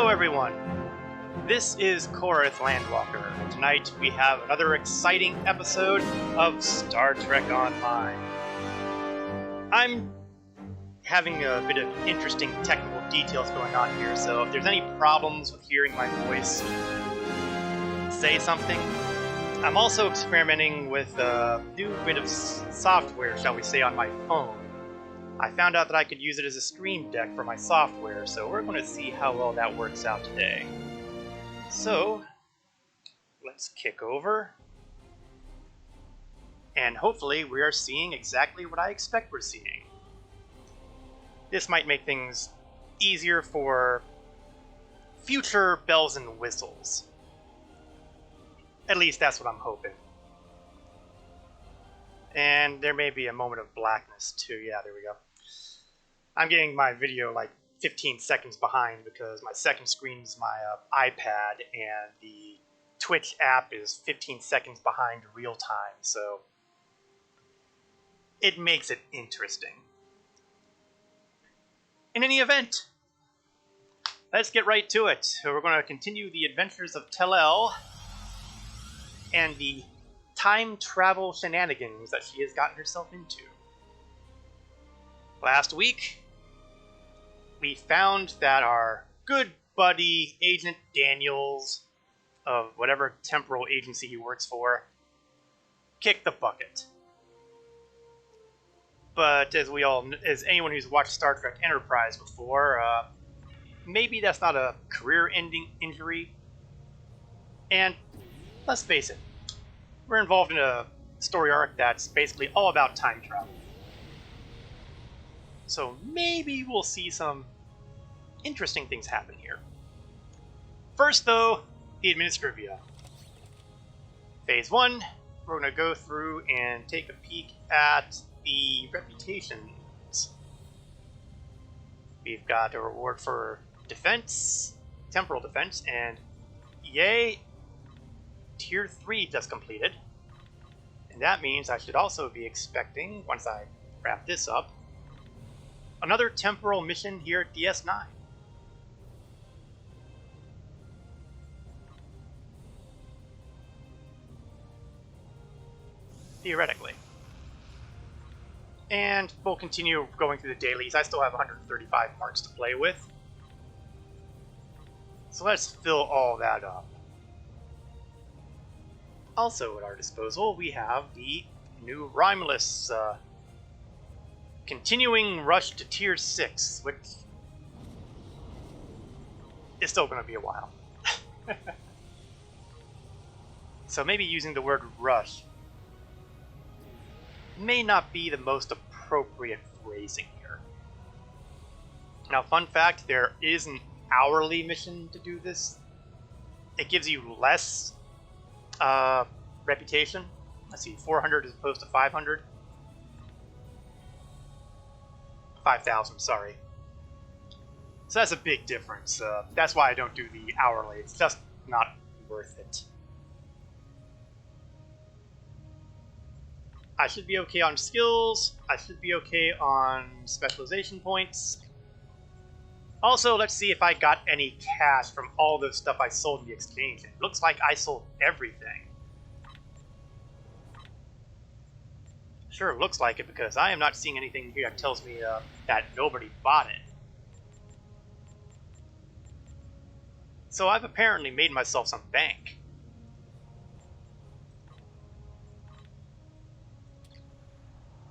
everyone, this is Korath Landwalker. Tonight we have another exciting episode of Star Trek Online. I'm having a bit of interesting technical details going on here, so if there's any problems with hearing my voice, say something. I'm also experimenting with a new bit of software, shall we say, on my phone. I found out that I could use it as a stream deck for my software, so we're going to see how well that works out today. So, let's kick over. And hopefully we are seeing exactly what I expect we're seeing. This might make things easier for future bells and whistles. At least that's what I'm hoping. And there may be a moment of blackness too. Yeah, there we go. I'm getting my video like 15 seconds behind because my second screen is my iPad and the Twitch app is 15 seconds behind real time, so it makes it interesting. In any event, let's get right to it. So we're going to continue the adventures of Tel-El and the time travel shenanigans that she has gotten herself into. Last week, we found that our good buddy, Agent Daniels, of whatever temporal agency he works for, kicked the bucket. But as anyone who's watched Star Trek Enterprise before, maybe that's not a career-ending injury. And let's face it, we're involved in a story arc that's basically all about time travel. So maybe we'll see some interesting things happen here. First, though, the Administrivia. Phase 1, we're going to go through and take a peek at the reputations. We've got a reward for defense, temporal defense, and yay, Tier 3 just completed. And that means I should also be expecting, once I wrap this up, another temporal mission here at DS9. Theoretically. And we'll continue going through the dailies. I still have 135 marks to play with. So let's fill all that up. Also at our disposal, we have the new Romulus continuing rush to Tier 6, which is still going to be a while. So maybe using the word rush may not be the most appropriate phrasing here. Now, fun fact, there is an hourly mission to do this. It gives you less reputation. Let's see, 400 as opposed to 500. 5,000, sorry. So that's a big difference. That's why I don't do the hourly. It's just not worth it. I should be okay on skills. I should be okay on specialization points. Also, let's see if I got any cash from all the stuff I sold in the exchange. It looks like I sold everything. Sure looks like it because I am not seeing anything here that tells me that nobody bought it. So I've apparently made myself some bank.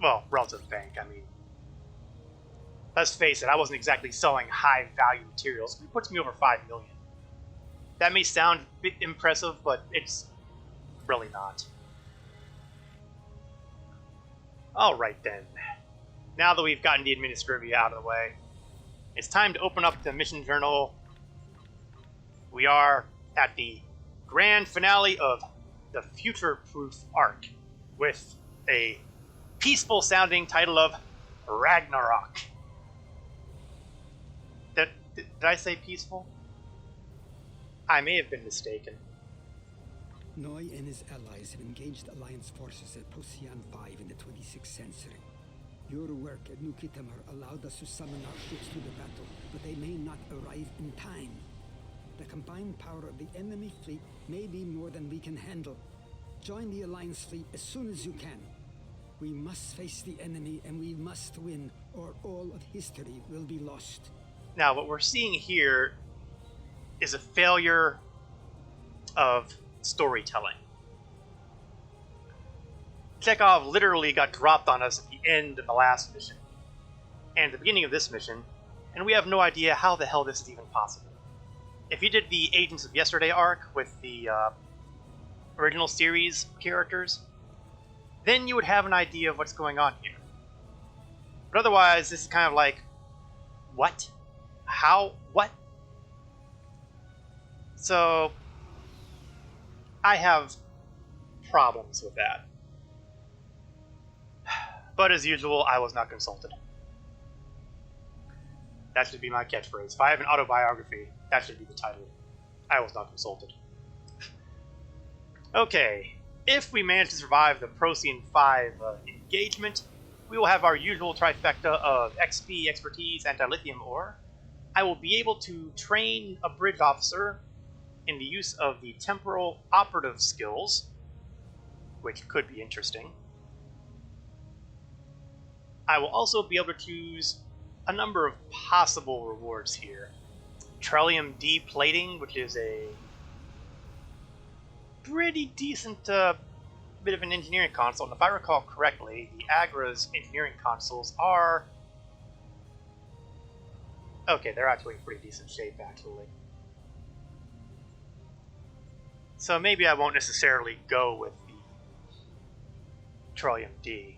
Well, relative bank, I mean. Let's face it, I wasn't exactly selling high-value materials. It puts me over 5 million. That may sound a bit impressive, but it's really not. Alright then. Now that we've gotten the Administrivia out of the way, it's time to open up the mission journal. We are at the grand finale of the Future-Proof arc with a peaceful sounding title of Ragnarok. Did I say peaceful? I may have been mistaken. Noi and his allies have engaged Alliance forces at Procyon 5 in the 26th century. Your work at Nukitamar allowed us to summon our ships to the battle, but they may not arrive in time. combined power of the enemy fleet may be more than we can handle. Join the Alliance fleet as soon as you can. We must face the enemy and we must win, or all of history will be lost. Now, what we're seeing here is a failure of storytelling. Chekhov literally got dropped on us at the end of the last mission and the beginning of this mission, and we have no idea how the hell this is even possible. If you did the Agents of Yesterday arc with the original series characters, then you would have an idea of what's going on here. But otherwise, this is kind of like, what? How? What? So, I have problems with that. But as usual, I was not consulted. That should be my catchphrase. If I have an autobiography, that should be the title. I was not consulted. Okay, if we manage to survive the Procyon 5 engagement, we will have our usual trifecta of XP, expertise, and dilithium ore. I will be able to train a bridge officer in the use of the temporal operative skills, which could be interesting. I will also be able to choose a number of possible rewards here. Trillium D plating, which is a pretty decent bit of an engineering console, and if I recall correctly, the Agra's engineering consoles are... okay, they're actually in pretty decent shape, actually. So maybe I won't necessarily go with the Trillium D.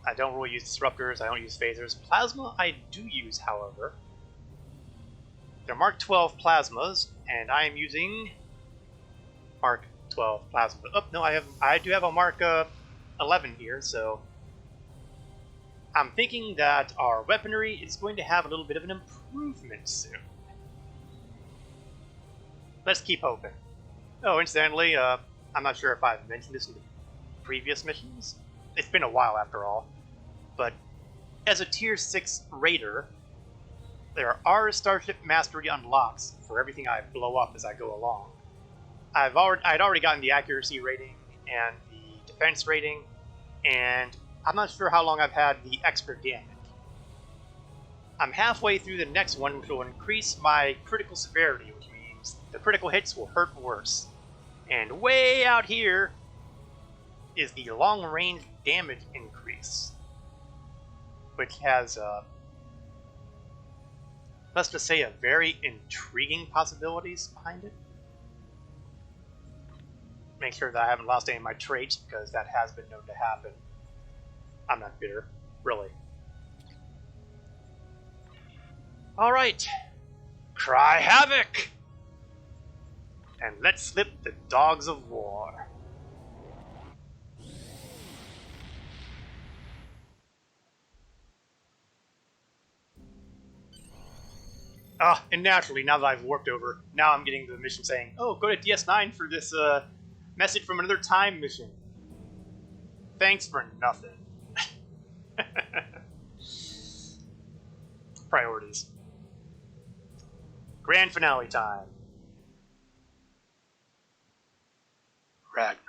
I don't really use disruptors, I don't use phasers. Plasma I do use, however. They're Mark 12 plasmas, and I am using Mark 12 plasma. Oh, no, I do have a Mark 11 here, so I'm thinking that our weaponry is going to have a little bit of an improvement soon. Let's keep hoping. Oh, incidentally, I'm not sure if I've mentioned this in the previous missions. It's been a while after all. But as a Tier 6 Raider, there are Starship Mastery unlocks for everything I blow up as I go along. I'd already gotten the accuracy rating and the defense rating, and I'm not sure how long I've had the extra damage. I'm halfway through the next one, which will increase my critical severity, which means the critical hits will hurt worse. And way out here is the long-range damage increase, which has, let's just say, a very intriguing possibilities behind it. Make sure that I haven't lost any of my traits, because that has been known to happen. I'm not bitter, really. Alright, cry havoc! And let's slip the dogs of war. And naturally, now that I've warped over, now I'm getting the mission saying, oh, go to DS9 for this message from another time mission. Thanks for nothing. Priorities. Grand finale time. Ragnarok.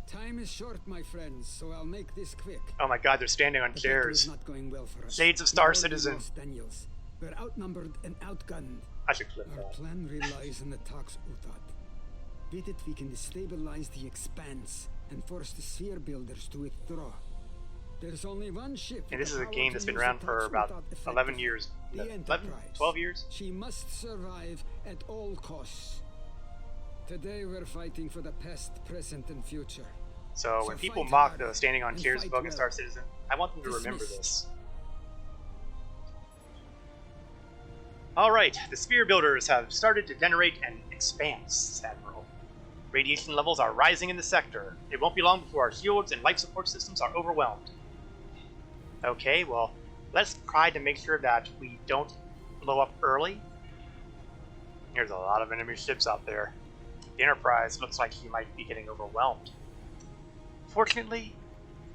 Time is short, my friends, so I'll make this quick. Oh my god, they're standing on The chairs. battle is not going well for us. Shades of Star We've already Citizen. lost Daniels. We're outnumbered and outgunned. I should clip Our that. plan relies on the Tox Utat. With it, we can destabilize the Expanse and force the Sphere Builders to withdraw. There's only one ship. And this is with a the power game to that's been use around the for Tox about Utat 11 effectively. years. The 11? Enterprise. 12 years? She must survive at all costs. Today we're fighting for the past, present, and future. So when So people fight mock hard the standing on and chairs fight bug in well. Star Citizen, I want them to remember Dismissed. this. Alright, the Sphere Builders have started to generate an expanse, Admiral. Radiation levels are rising in the sector. It won't be long before our shields and life support systems are overwhelmed. Okay, well, let's try to make sure that we don't blow up early. There's a lot of enemy ships out there. The Enterprise looks like he might be getting overwhelmed. Fortunately,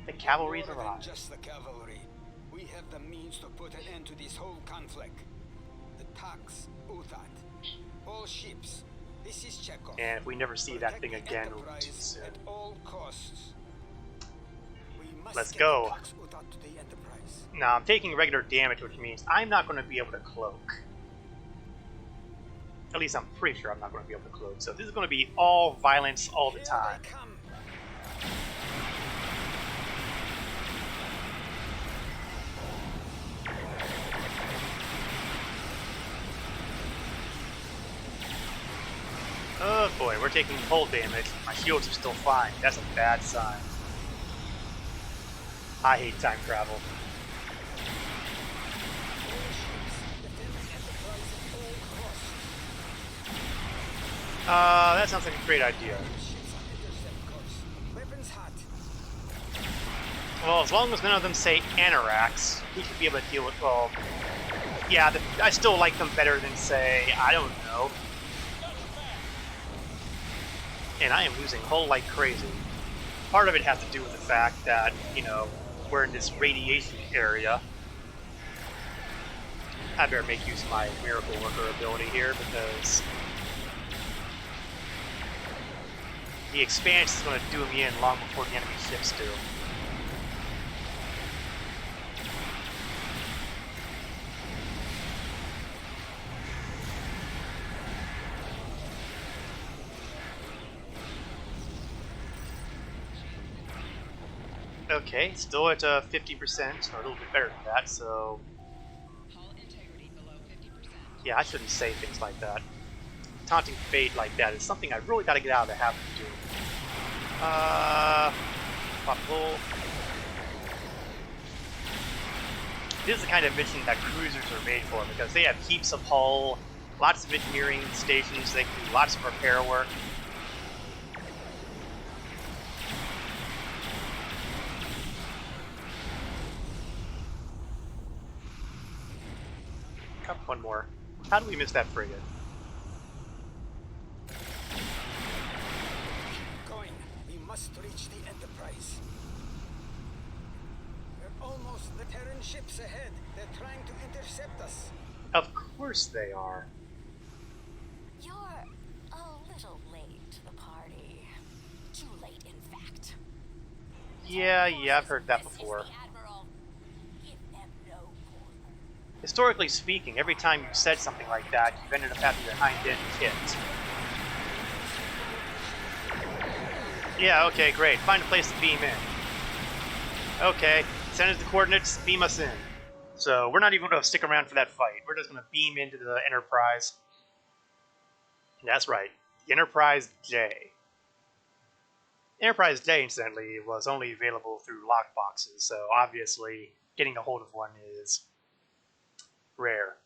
the cavalry's More than arrived. just the cavalry. We we have the means to put an end to this whole conflict. The Tax, Uthat, all ships. This is Chekhov. And if we never see that Protect thing the again, it'll be too Enterprise soon. at all costs. We must Let's get go. the Tax Uthat to the Enterprise. Now, I'm taking regular damage, which means I'm not going to be able to cloak. At least I'm pretty sure I'm not going to be able to cloak. So this is going to be all violence all the Here time. they come. Oh boy, we're taking hull damage. My shields are still fine. That's a bad sign. I hate time travel. That sounds like a great idea. Well, as long as none of them say Anoraks, we should be able to deal with, well, yeah, I still like them better than, say, I don't know. And I am losing hull like crazy. Part of it has to do with the fact that, you know, we're in this radiation area. I better make use of my Miracle Worker ability here, because the expanse is going to do me in long before the enemy ships do. Okay, still at 50%, or a little bit better than that, so Hull integrity below 50%. yeah, I shouldn't say things like that. Taunting fate like that is something I really got to get out of the habit of doing. Pop pull. This is the kind of mission that cruisers are made for, because they have heaps of hull, lots of engineering stations, they can do lots of repair work. One more. How do we miss that frigate? Going. We must reach the Enterprise. We're almost the Terran ships ahead. They're trying to intercept us. Of course they are. You're a little late to the party. Too late, in fact. Yeah, I've heard that before. Historically speaking, every time you've said something like that, you've ended up having your hind end kicked. Yeah, okay, great. Find a place to beam in. Okay, send us the coordinates, beam us in. So we're not even going to stick around for that fight. We're just going to beam into the Enterprise. That's right, the Enterprise J. Enterprise J, incidentally, was only available through lockboxes, so obviously getting a hold of one is rare.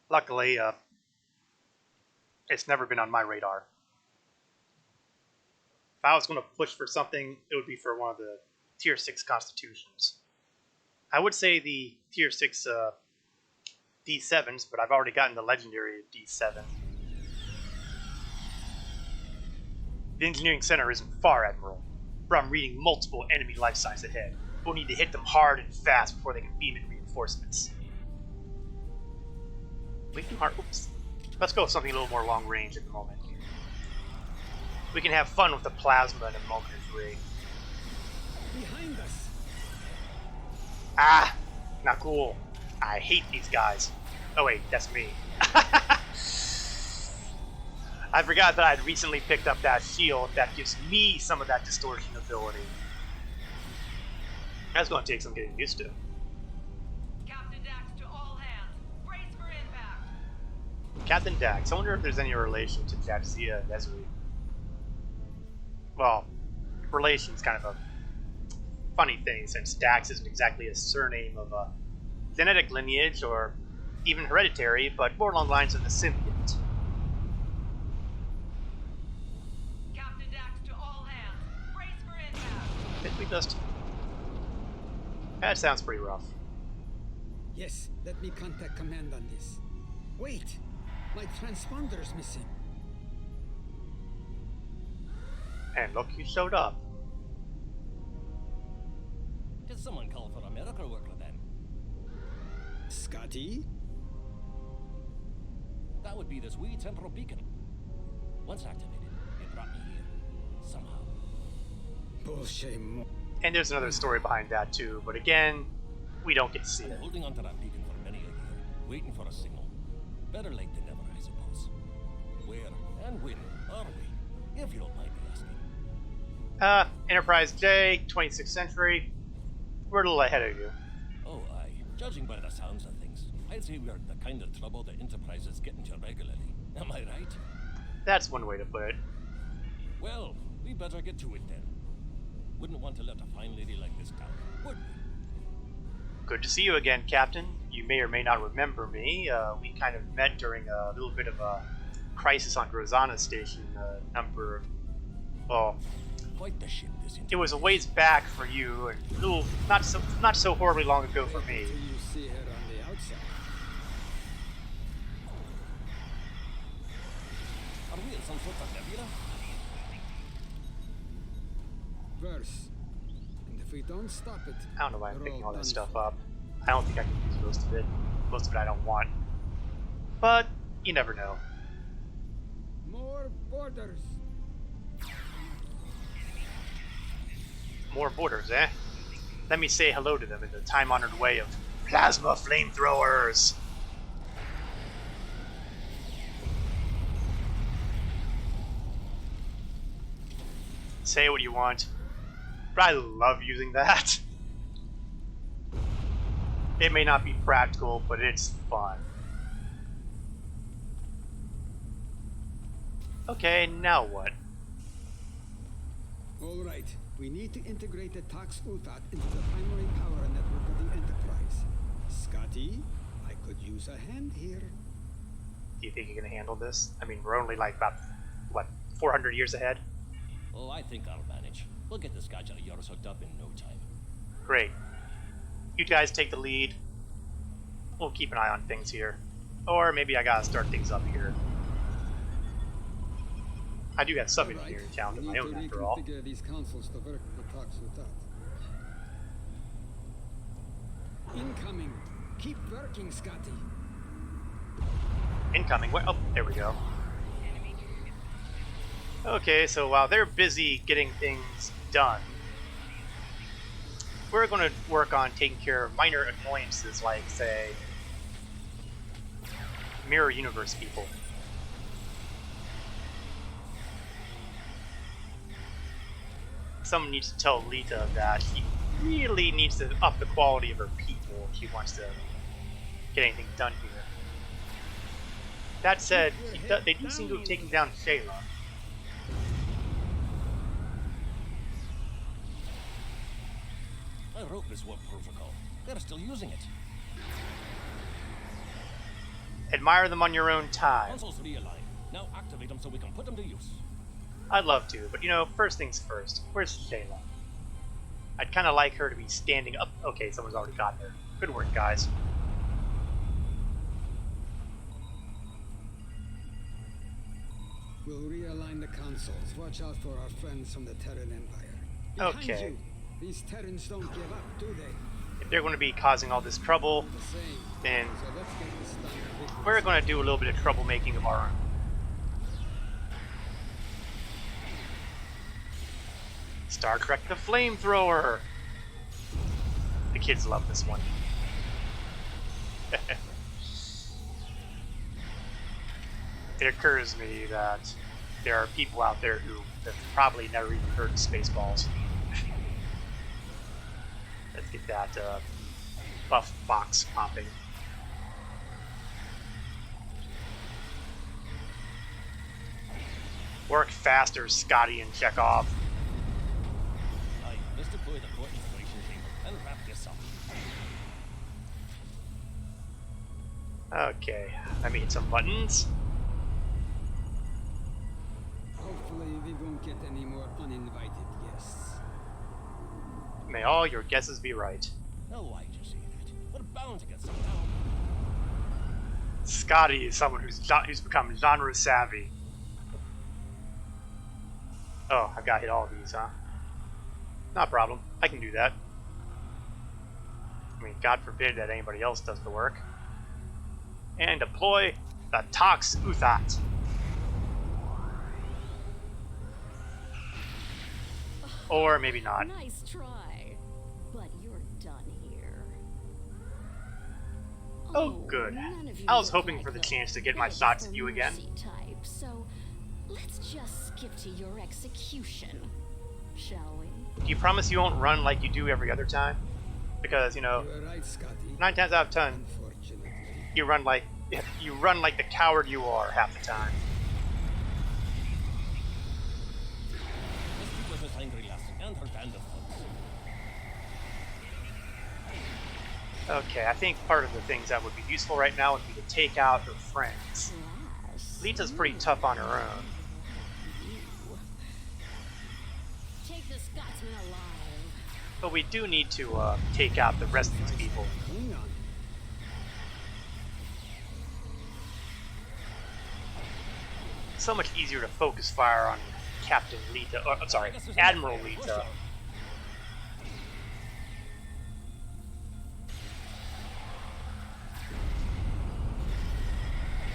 Luckily, it's never been on my radar. If I was going to push for something, it would be for one of the Tier 6 Constitutions. I would say the Tier 6 D7s, but I've already gotten the Legendary D7. The Engineering Center isn't far, Admiral, but I'm reading multiple enemy life signs ahead. We'll need to hit them hard and fast before they can beam in reinforcements. Leaking heart. Oops. Let's go with something a little more long range at the moment. We can have fun with the plasma in a moment or three. Behind us. Ah! Not cool. I hate these guys. Oh wait, that's me. I forgot that I'd recently picked up that shield that gives me some of that distortion ability. That's going to take some getting used to. Captain Dax to all hands. Brace for impact. Captain Dax. I wonder if there's any relation to Jadzia and Ezri. Well, relation's kind of a funny thing, since Dax isn't exactly a surname of a genetic lineage or even hereditary, but more along the lines of the symbiont. Captain Dax to all hands. Brace for impact. Did we just... That sounds pretty rough. Yes, let me contact command on this. Wait, my transponder's missing. And look, you showed up. Did someone call for a miracle worker then? Scotty? That would be this wee temporal beacon. Once activated, it brought me here. Somehow. Bullshit. And there's another story behind that too, but again, we don't get to see I've it. been holding onto that beacon for many a year, waiting for a signal. Better late than never, I suppose. Where and when are we, if you don't mind me asking? Enterprise J, 26th century. We're a little ahead of you. Oh, aye. Judging by the sounds of things, I'd say we're the kind of trouble that Enterprises get into regularly. Am I right? That's one way to put it. Well, we better get to it then. Wouldn't want to let a fine lady like this down, would we? Good to see you again, Captain. You may or may not remember me. We kind of met during a little bit of a crisis on Grozana Station well, Quite the ship this it was a ways back for you, and a little, not so horribly long ago for me. Till you see her on the outside. Are we in some sort of nebula? Verse. And if we don't stop it, I don't know why I'm we're picking all done this stuff for. up. I don't think I can use most of it. Most of it I don't want. But you never know. More borders. More borders, eh? Let me say hello to them in the time-honored way of plasma flamethrowers. Say what you want, but I love using that. It may not be practical, but it's fun. Okay, now what? All right. We need to integrate the Tox Utat into the primary power network of the Enterprise. Scotty, I could use a hand here. Do you think you can handle this? I mean, we're only like about, what, 400 years ahead? Oh, I think I'll manage. We'll get this gadget of yours hooked up in no time. Great. You guys take the lead. We'll keep an eye on things here. Or maybe I gotta start things up here. I do have some engineering talent of my own, after all. Reconfigure these consoles to work the Tox Utat. Incoming. Keep working, Scotty. Incoming. Oh, there we go. Okay, so while they're busy getting things done, we're going to work on taking care of minor annoyances like, say, Mirror Universe people. Someone needs to tell Lita that she really needs to up the quality of her people if she wants to get anything done here. That said, they do seem to have taken down Shayla. I wrote this warp protocol. They're still using it. Admire them on your own time. Consoles realign. Now activate them so we can put them to use. I'd love to, but you know, first things first. Where's Shayla? I'd kind of like her to be standing up. Okay, someone's already got there. Good work, guys. We'll realign the consoles. Watch out for our friends from the Terran Empire. Behind Okay. you. These Terrans don't give up, do they? If they're going to be causing all this trouble, The same. then So let's get this done quickly. we're going to do a little bit of troublemaking of our own. Star Trek the Flamethrower! The kids love this one. It occurs to me that there are people out there who have probably never even heard of Spaceballs. Let's get that buff box popping. Work faster, Scotty and Chekhov. Aye, let's deploy the core installation chamber and wrap this up. Okay, let me hit some buttons. Hopefully we won't get any more uninvited guests. May all your guesses be right. Now why'd you say that? We're bound to get some now. Scotty is someone who's become genre savvy. Oh, I've got to hit all of these, huh? Not a problem. I can do that. I mean, God forbid that anybody else does the work. And deploy the Tox Uthat. Or maybe not. Nice try, but you're done here. Oh, good. None of you I was look hoping like for the the chance to get my beg shots for at you again. mercy type, so let's just skip to your execution, shall we? Do you promise you won't run like you do every other time? Because, you know, You're right, Scotty. 9 times out of 10, Unfortunately. you run like the coward you are half the time. Was a angry lass and her band of thugs. Okay, I think part of the things that would be useful right now would be to take out her friends. Yes. Lita's pretty tough on her own. Take the Scotsman alive. But we do need to take out the rest of these people. Hang on. So much easier to focus fire on Captain Lita, or, I'm sorry, Admiral Lita.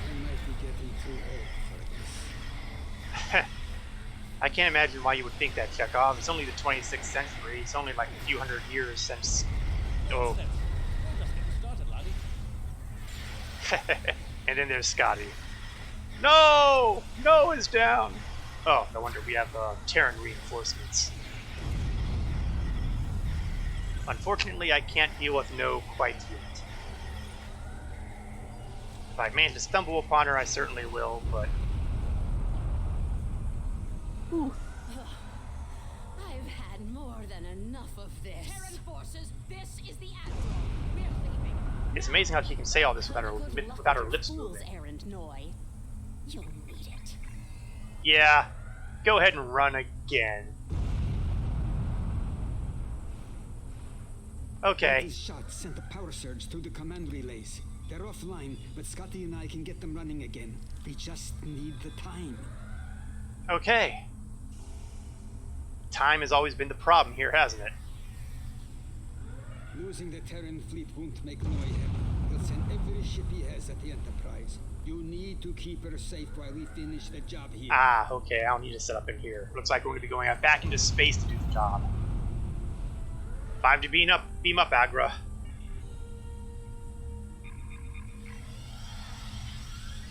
I might be getting too old for this. I can't imagine why you would think that, Chekhov. It's only the 26th century. It's only like a few hundred years since... Oh. We're just getting started, laddie. And then there's Scotty. No! No is down! Oh, no wonder we have Terran reinforcements. Unfortunately, I can't deal with No quite yet. If I manage to stumble upon her, I certainly will, but... Whew. I've had more than enough of this. Terran forces, this is the Admiral. We're leaving. It's amazing how she can say all this without her lips Fool's moving. errand, Noy. You'll need it. Yeah, go ahead and run again. Okay. These shots sent a power surge through the command relays. They're offline, but Scotty and I can get them running again. We just need the time. Okay. Time has always been the problem here, hasn't it? Losing the Terran fleet won't make Noy happy. He'll send every ship he has at the Enterprise. You need to keep her safe while we finish the job here. Ah, okay, I don't need to set up in here. Looks like we're going to be going out back into space to do the job. Time to beam up, Agra.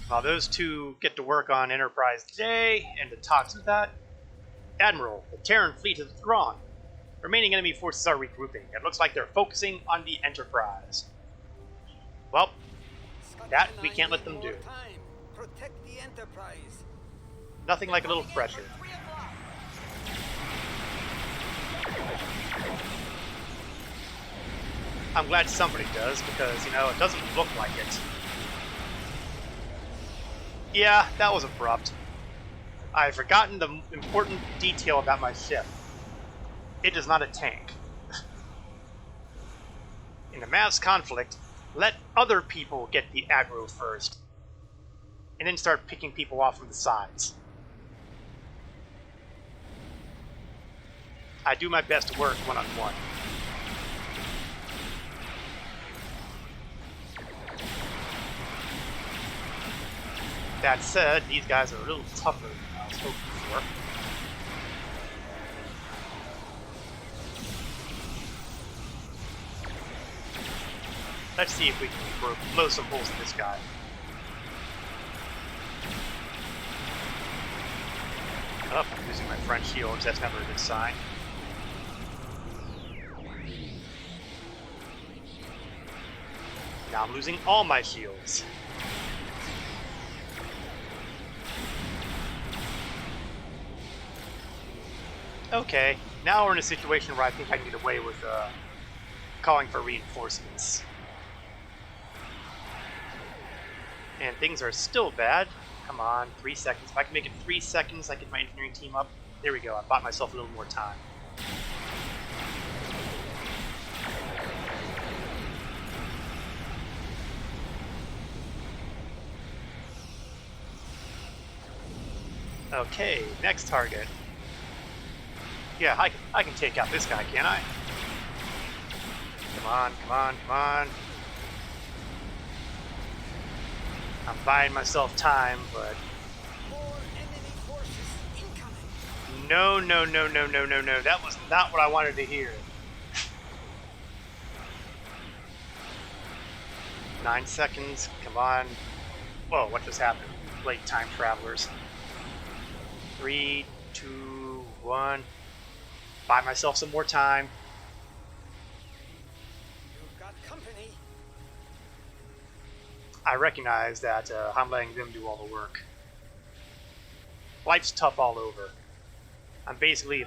While those two get to work on Enterprise today, and to talk with that, Admiral, the Terran fleet has withdrawn. Remaining enemy forces are regrouping. It looks like they're focusing on the Enterprise. Well, that we can't let them do. Protect the Enterprise. Nothing like a little pressure. I'm glad somebody does, because, you know, it doesn't look like it. Yeah, that was abrupt. I've forgotten the important detail about my ship. It is not a tank. In a mass conflict, let other people get the aggro first, and then start picking people off from the sides. I do my best to work one-on-one. That said, these guys are a little tougher than I was hoping for. Let's see if we can blow some holes in this guy. Oh, I'm losing my front shields. That's never a good sign. Now I'm losing all my shields. Okay, now we're in a situation where I think I can get away with calling for reinforcements. And things are still bad. Come on, 3 seconds. If I can make it 3 seconds, I get my engineering team up. There we go, I bought myself a little more time. Okay, next target. Yeah, I can take out this guy, can't I? Come on, come on, come on. I'm buying myself time, but... More enemy forces incoming. No, no, no, no, no, no, no. That was not what I wanted to hear. 9 seconds. Come on. Whoa, what just happened? Late time travelers. 3, 2, 1. Buy myself some more time. You've got company. I recognize that I'm letting them do all the work. Life's tough all over. I'm basically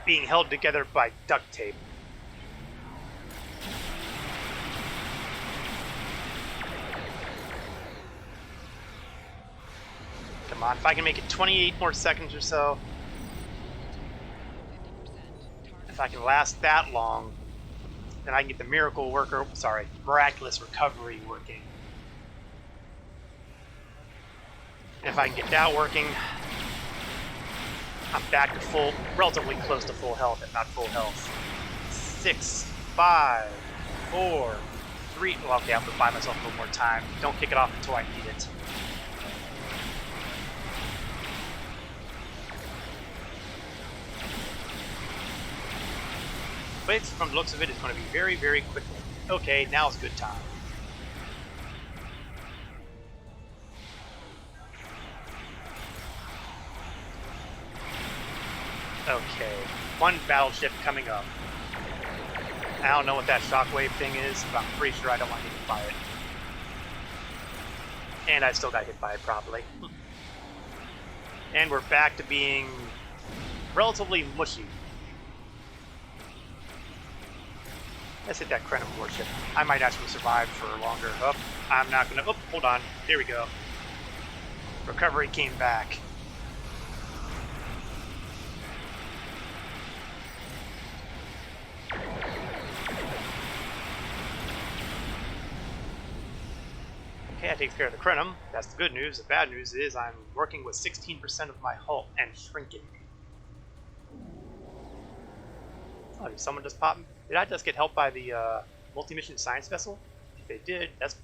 being held together by duct tape. Come on, if I can make it 28 more seconds or so. If I can last that long, then I can get the miraculous recovery working. And if I can get that working, I'm back to full, relatively close to full health, if not full health. 6, 5, 4, 3. Well, okay, I'm gonna buy myself a little more time. Don't kick it off until I need it. But from the looks of it, it's going to be very, very quickly. Okay, now's a good time. Okay, one battleship coming up. I don't know what that shockwave thing is, but I'm pretty sure I don't want to get hit by it. And I still got hit by it properly. And we're back to being relatively mushy. Let's hit that Krenim warship. I might actually survive for longer. Oh, I'm not gonna. Oh, hold on. There we go. Recovery came back. Okay, I take care of the Krenim. That's the good news. The bad news is I'm working with 16% of my hull and shrinking. Oh, did someone just pop? Did I just get helped by the multi-mission science vessel? If they did, that's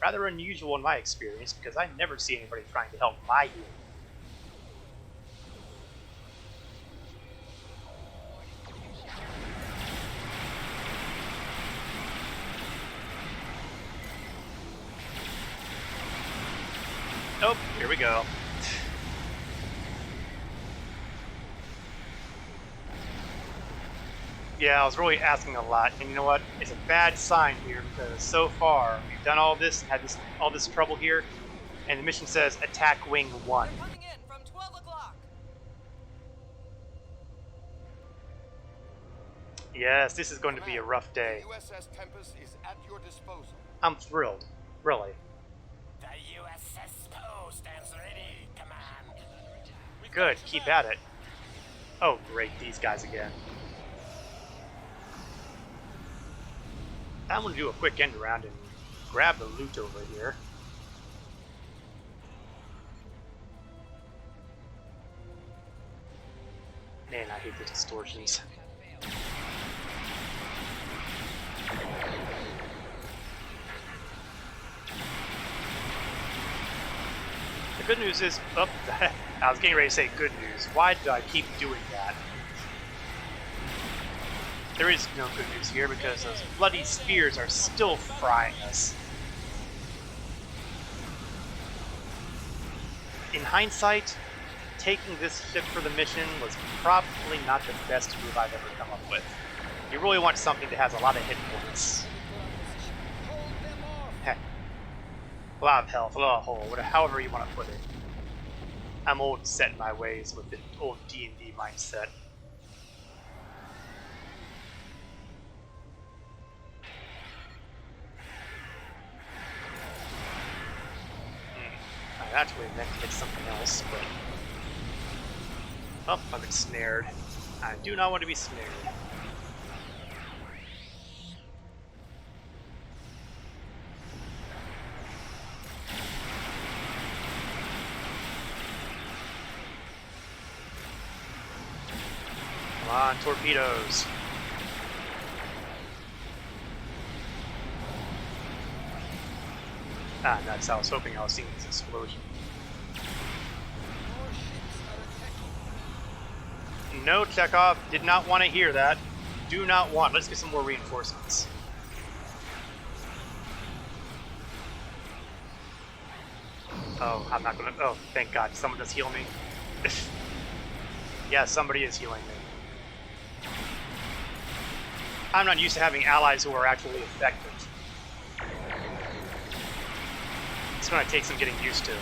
rather unusual in my experience because I never see anybody trying to help my unit. Oh, here we go. Yeah, I was really asking a lot, and you know what? It's a bad sign here because so far we've done all this, had all this trouble here, and the mission says attack wing 1. They're coming in from 12 o'clock. Yes, this is going to be a rough day. The USS Tempest is at your disposal. I'm thrilled, really. The USS STO stands ready, command. Good, keep at it. Oh great, these guys again. I'm going to do a quick end around and grab the loot over here. Man, I hate the distortions. The good news is, oh, I was getting ready to say good news. Why do I keep doing that? There is no good news here because those bloody spears are still frying us. In hindsight, taking this ship for the mission was probably not the best move I've ever come up with. You really want something that has a lot of hit points. Heck, a lot of health, a lot of hull, however you want to put it. I'm old set in my ways with the old D&D mindset. I actually meant to hit something else, but... Oh, I've been snared. I do not want to be snared. Come on, torpedoes. Ah, nuts. I was hoping I was seeing this explosion. No, Chekhov. Did not want to hear that. Do not want. Let's get some more reinforcements. Oh, I'm not gonna. Oh, thank God. Someone does heal me. Yeah, somebody is healing me. I'm not used to having allies who are actually effective. It's gonna take some getting used to.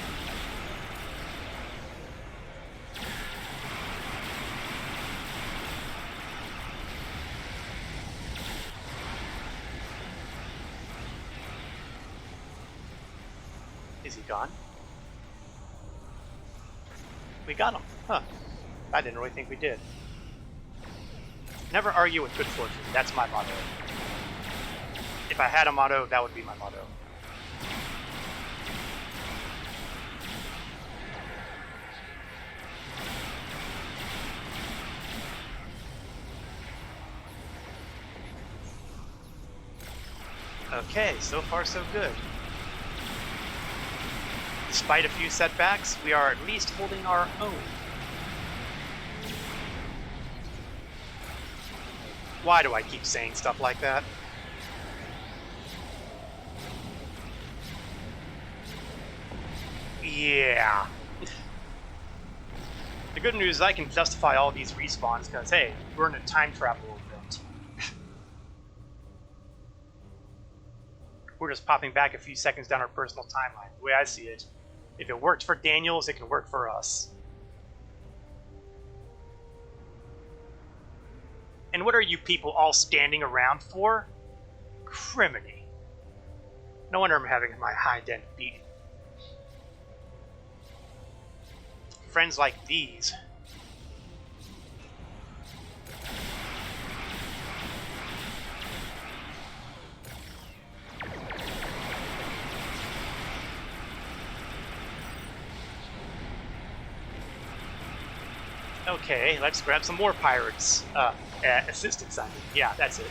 Is he gone? We got him. Huh. I didn't really think we did. Never argue with good fortune. That's my motto. If I had a motto, that would be my motto. Okay, so far so good. Despite a few setbacks, we are at least holding our own. Why do I keep saying stuff like that? Yeah. The good news is I can justify all these respawns because, hey, we're in a time travel event. We're just popping back a few seconds down our personal timeline, the way I see it. If it worked for Daniels, it can work for us. And what are you people all standing around for? Criminy. No wonder I'm having my hind end beaten. Friends like these. Okay, let's grab some more pirates. Assistants, I mean. Yeah, that's it.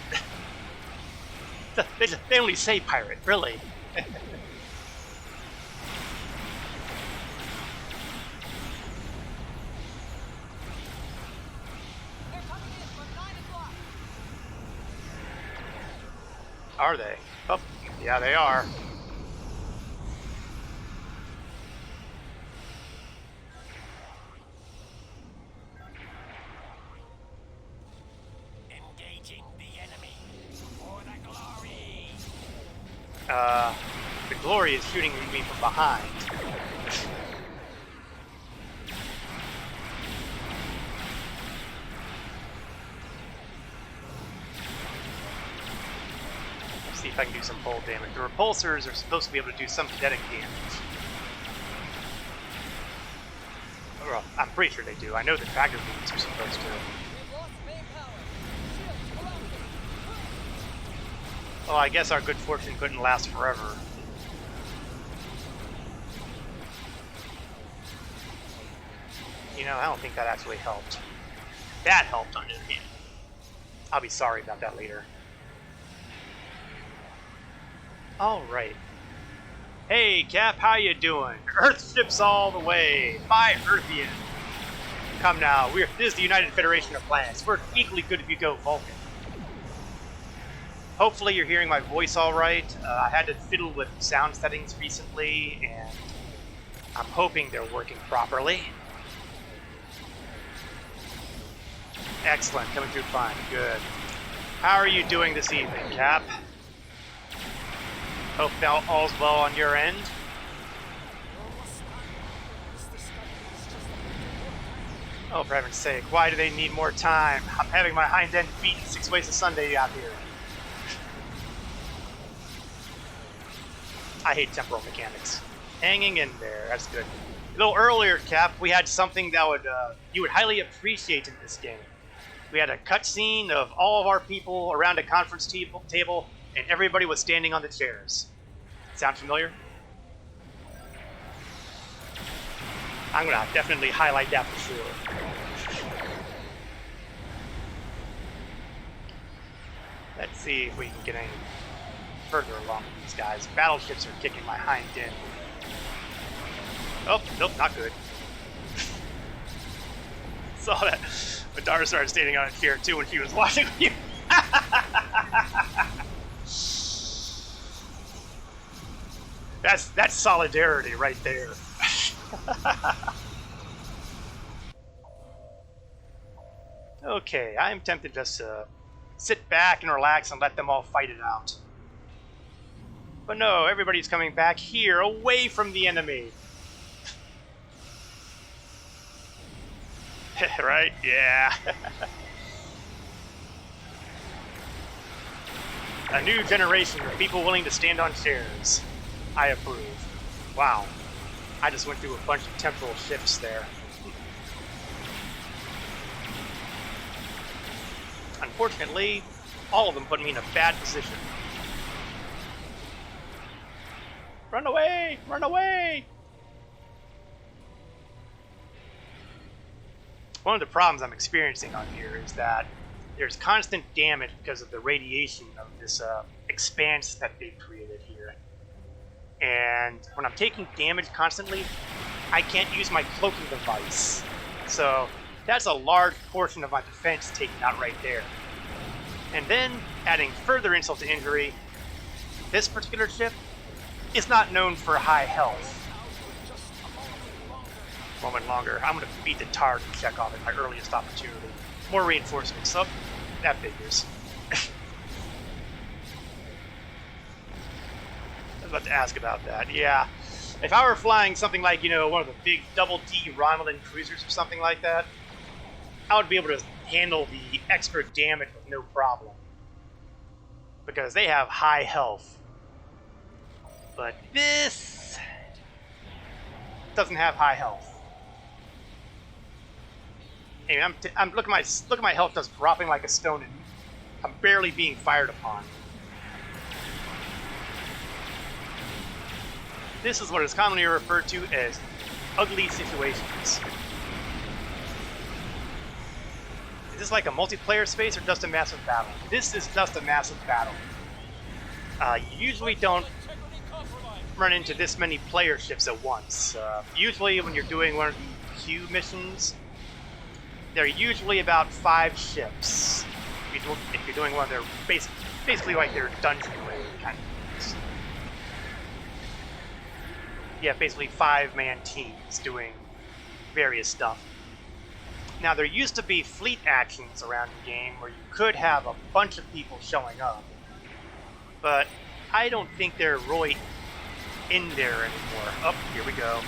They only say pirate, really. They're coming in from 9 o'clock. Are they? Oh, yeah, they are. The Glory is shooting me from behind. Let's see if I can do some hull damage. The repulsors are supposed to be able to do some kinetic damage. Well, I'm pretty sure they do. I know the tractor beams are supposed to. We've lost main power. Shields collapsing. Well, I guess our good fortune couldn't last forever. You know, I don't think that actually helped. That helped on the other hand. I'll be sorry about that later. Alright. Hey, Cap, how you doing? Earthships all the way. My Earthian. Come now, this is the United Federation of Planets. We're equally good if you go Vulcan. Hopefully you're hearing my voice alright. I had to fiddle with sound settings recently, and I'm hoping they're working properly. Excellent, coming through fine, good. How are you doing this evening, Cap? Hope all's well on your end. Oh, for heaven's sake, why do they need more time? I'm having my hind end beaten 6 ways to Sunday out here. I hate temporal mechanics. Hanging in there, that's good. A little earlier, Cap, we had something that you would highly appreciate in this game. We had a cutscene of all of our people around a conference table, and everybody was standing on the chairs. Sound familiar? I'm gonna definitely highlight that for sure. see if we can get any further along with these guys. Battleships are kicking my hind end. Oh, nope, not good. Saw that. Madara started standing on a chair too when she was watching you. That's solidarity right there. Okay, I'm tempted just to sit back and relax and let them all fight it out. But no, everybody's coming back here, away from the enemy. Right? Yeah. A new generation of people willing to stand on chairs. I approve. Wow. I just went through a bunch of temporal shifts there. Unfortunately, all of them put me in a bad position. Run away! Run away! One of the problems I'm experiencing on here is that there's constant damage because of the radiation of this expanse that they've created here. And when I'm taking damage constantly, I can't use my cloaking device. So that's a large portion of my defense taken out right there. And then, adding further insult to injury, this particular ship is not known for high health. Moment longer. I'm going to beat the Tard and check off at my earliest opportunity. More reinforcements. So, that figures. I was about to ask about that. Yeah. If I were flying something like, you know, one of the big double D Romulan cruisers or something like that, I would be able to handle the extra damage with no problem. Because they have high health. But this doesn't have high health. Anyway, look at my health just dropping like a stone, and I'm barely being fired upon. This is what is commonly referred to as ugly situations. Is this like a multiplayer space or just a massive battle? This is just a massive battle. You usually don't run into this many player ships at once. Usually when you're doing one of the queue missions, there are usually about 5 ships. If you're doing one of their basically like their dungeon raid kind of things. Yeah, basically 5-man teams doing various stuff. Now there used to be fleet actions around the game where you could have a bunch of people showing up, but I don't think they're really in there anymore. Oh, here we go.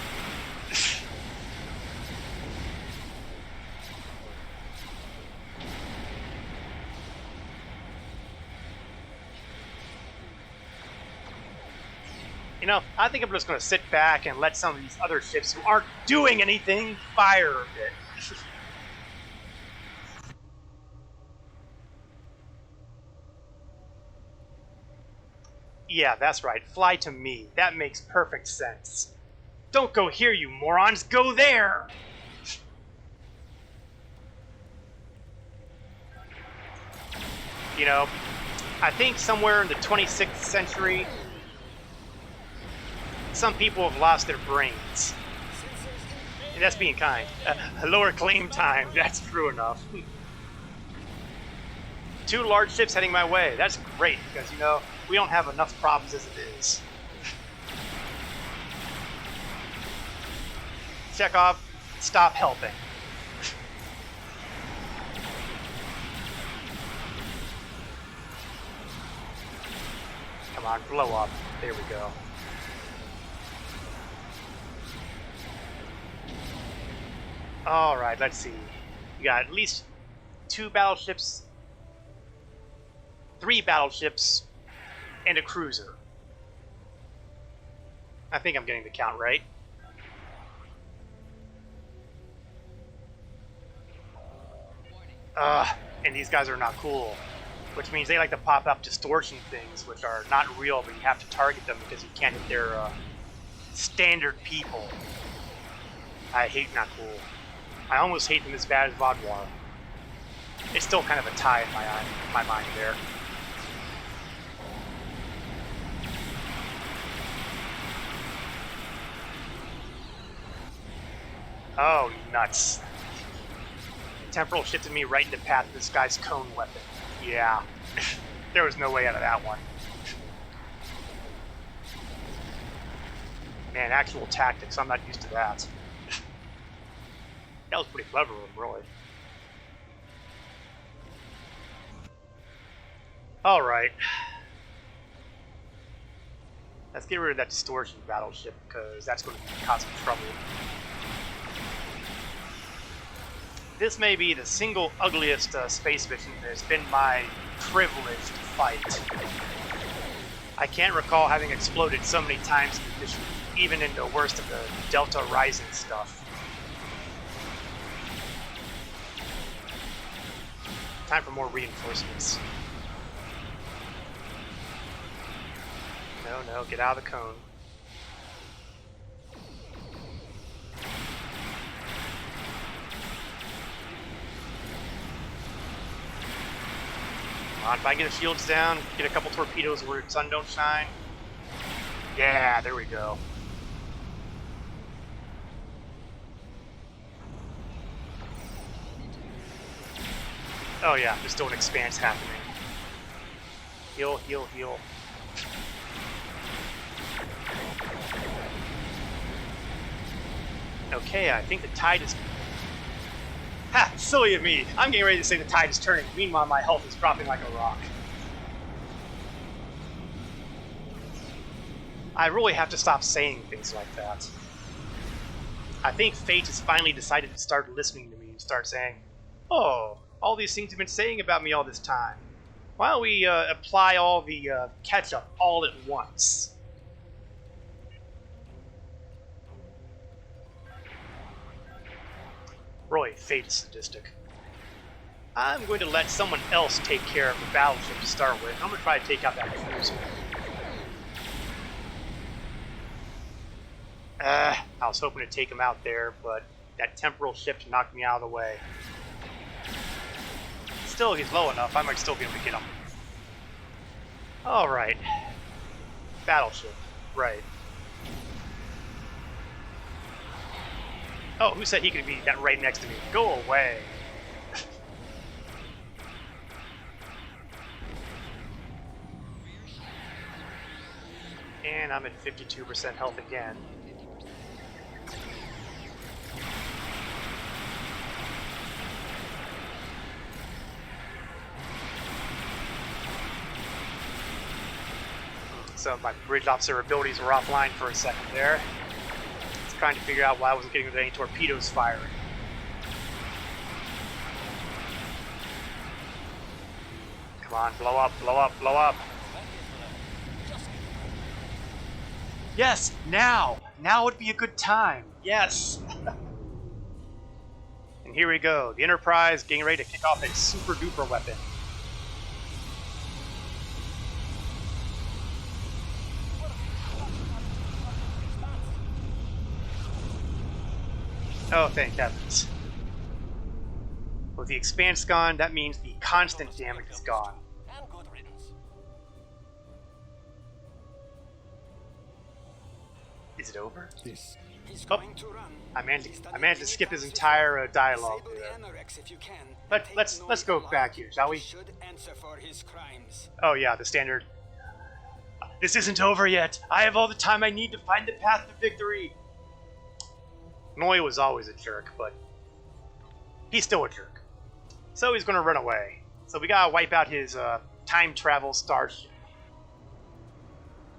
You know, I think I'm just going to sit back and let some of these other ships who aren't doing anything fire a bit. Yeah, that's right. Fly to me. That makes perfect sense. Don't go here, you morons. Go there! You know, I think somewhere in the 26th century, some people have lost their brains. And that's being kind. Lower claim time. That's true enough. 2 large ships heading my way. That's great, because, you know, we don't have enough problems as it is. Chekhov, stop helping. Come on, blow up. There we go. Alright, let's see. We got at least 2 battleships, 3 battleships, and a cruiser. I think I'm getting the count right. And these guys are not cool. Which means they like to pop up distortion things, which are not real, but you have to target them because you can't hit their standard people. I hate not cool. I almost hate them as bad as Vodwar. It's still kind of a tie in my mind there. Oh, nuts. Temporal shifted me right in the path of this guy's cone weapon. Yeah. There was no way out of that one. Man, actual tactics, I'm not used to that. That was pretty clever of him, really. Alright. Let's get rid of that distortion battleship, because that's going to cause some trouble. This may be the single ugliest space mission that has been my privilege to fight. I can't recall having exploded so many times in the mission, even in the worst of the Delta Rising stuff. Time for more reinforcements. No, get out of the cone. Come on, if I can get the shields down, get a couple torpedoes where the sun don't shine. Yeah, there we go. Oh yeah, there's still an expanse happening. Heal, heal, heal. Okay, I think the tide is... Ha! Silly of me! I'm getting ready to say the tide is turning. Meanwhile, my health is dropping like a rock. I really have to stop saying things like that. I think fate has finally decided to start listening to me and start saying, oh, all these things you've been saying about me all this time. Why don't we apply all the ketchup all at once? Really, fate is sadistic. I'm going to let someone else take care of the battleship to start with. I'm going to try to take out that cruiser. I was hoping to take him out there, but that temporal shift knocked me out of the way. Still, he's low enough. I might still be able to get him. Alright. Battleship. Right. Oh, who said he could be that right next to me? Go away. And I'm at 52% health again. So my bridge officer abilities were offline for a second there. Trying to figure out why I wasn't getting any torpedoes firing. Come on, blow up, blow up, blow up. Yes, now! Now would be a good time. Yes! And here we go. The Enterprise getting ready to kick off its super duper weapon. Oh, thank heavens. With the expanse gone, that means the constant damage is gone. And good riddance. Is it over? This. He's Oh, going to run. I managed to skip his entire dialogue. Let's go back here, shall we? Should answer for his crimes. Oh yeah, the standard. This isn't over yet. I have all the time I need to find the path to victory. Noy was always a jerk, but he's still a jerk. So he's going to run away. So we gotta wipe out his time travel starship.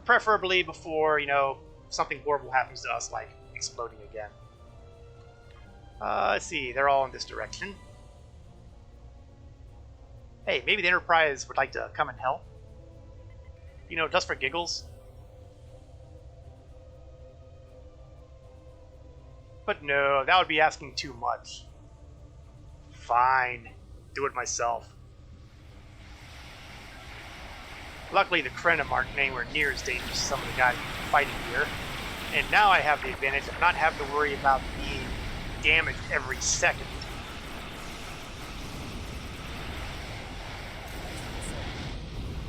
Preferably before, you know, something horrible happens to us, like exploding again. Let's see, they're all in this direction. Hey, maybe the Enterprise would like to come and help? You know, just for giggles. But no, that would be asking too much. Fine, do it myself. Luckily, the Krenim aren't anywhere near as dangerous as some of the guys fighting here. And now I have the advantage of not having to worry about being damaged every second.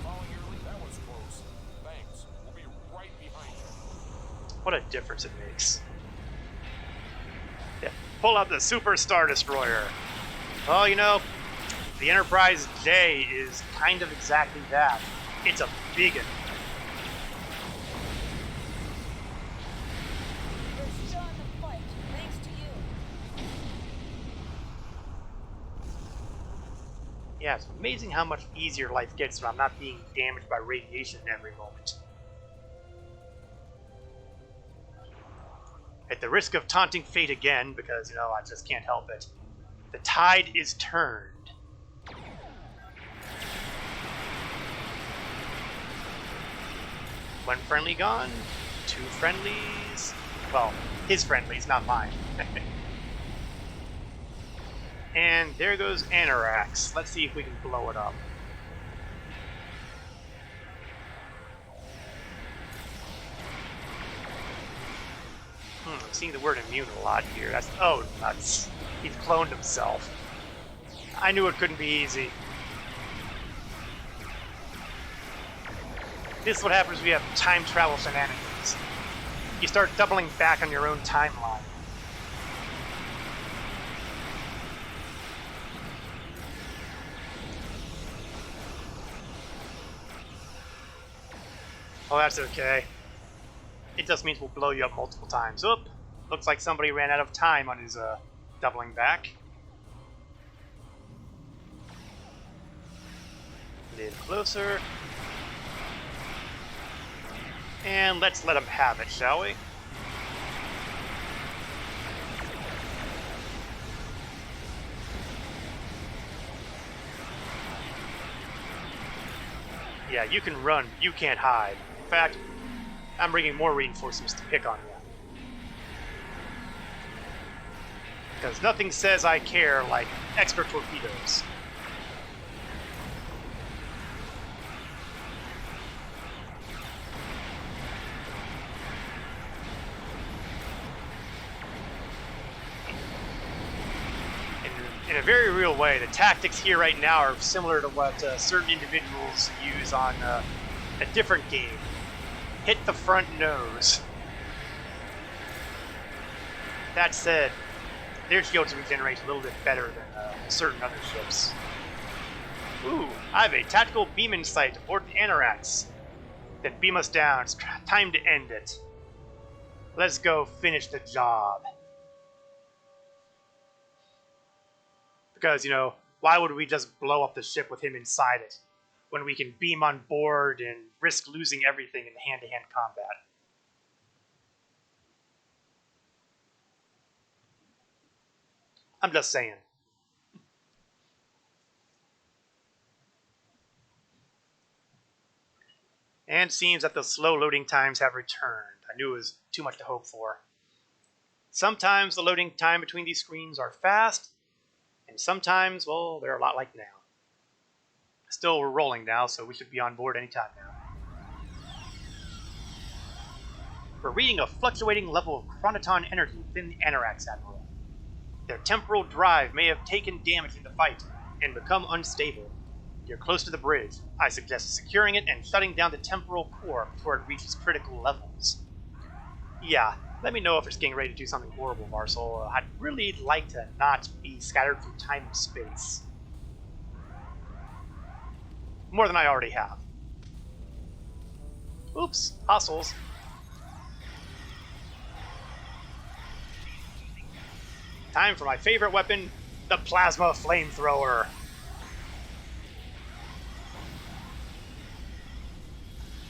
Falling early, that was close. Thanks. We'll be right behind you. What a difference it makes. Yeah. pull out the Super Star Destroyer. Well, you know, the Enterprise J is kind of exactly that. It's a big one. We're still in the fight, thanks to you. Yeah, it's amazing how much easier life gets when I'm not being damaged by radiation every moment. At the risk of taunting fate again, because, you know, I just can't help it, the tide is turned. One friendly gone, two friendlies. Well, his friendlies, not mine. And there goes Anorax. Let's see if we can blow it up. I'm seeing the word immune a lot here. That's, oh, nuts. He's cloned himself. I knew it couldn't be easy. This is what happens when you have time travel shenanigans. You start doubling back on your own timeline. Oh, that's okay. It just means we'll blow you up multiple times. Oop! Looks like somebody ran out of time on his doubling back. A little closer. And let's let him have it, shall we? Yeah, you can run, you can't hide. In fact, I'm bringing more reinforcements to pick on you. Because nothing says I care like extra torpedoes. In a very real way, the tactics here right now are similar to what certain individuals use on a different game. Hit the front nose. That said, their shields regenerate a little bit better than certain other ships. Ooh, I have a tactical beam in sight aboard the Anorax. Then beam us down. It's time to end it. Let's go finish the job. Because, you know, why would we just blow up the ship with him inside it when we can beam on board and risk losing everything in hand-to-hand combat? I'm just saying. And it seems that the slow loading times have returned. I knew it was too much to hope for. Sometimes the loading time between these screens are fast, and sometimes, well, they're a lot like now. Still, we're rolling now, so we should be on board anytime now. We're reading a fluctuating level of chronoton energy within the Anorax, Admiral. Their temporal drive may have taken damage in the fight and become unstable. You're close to the bridge. I suggest securing it and shutting down the temporal core before it reaches critical levels. Yeah, let me know if it's getting ready to do something horrible, Marcel. I'd really like to not be scattered through time and space. More than I already have. Oops, hostiles. Time for my favorite weapon, the plasma flamethrower.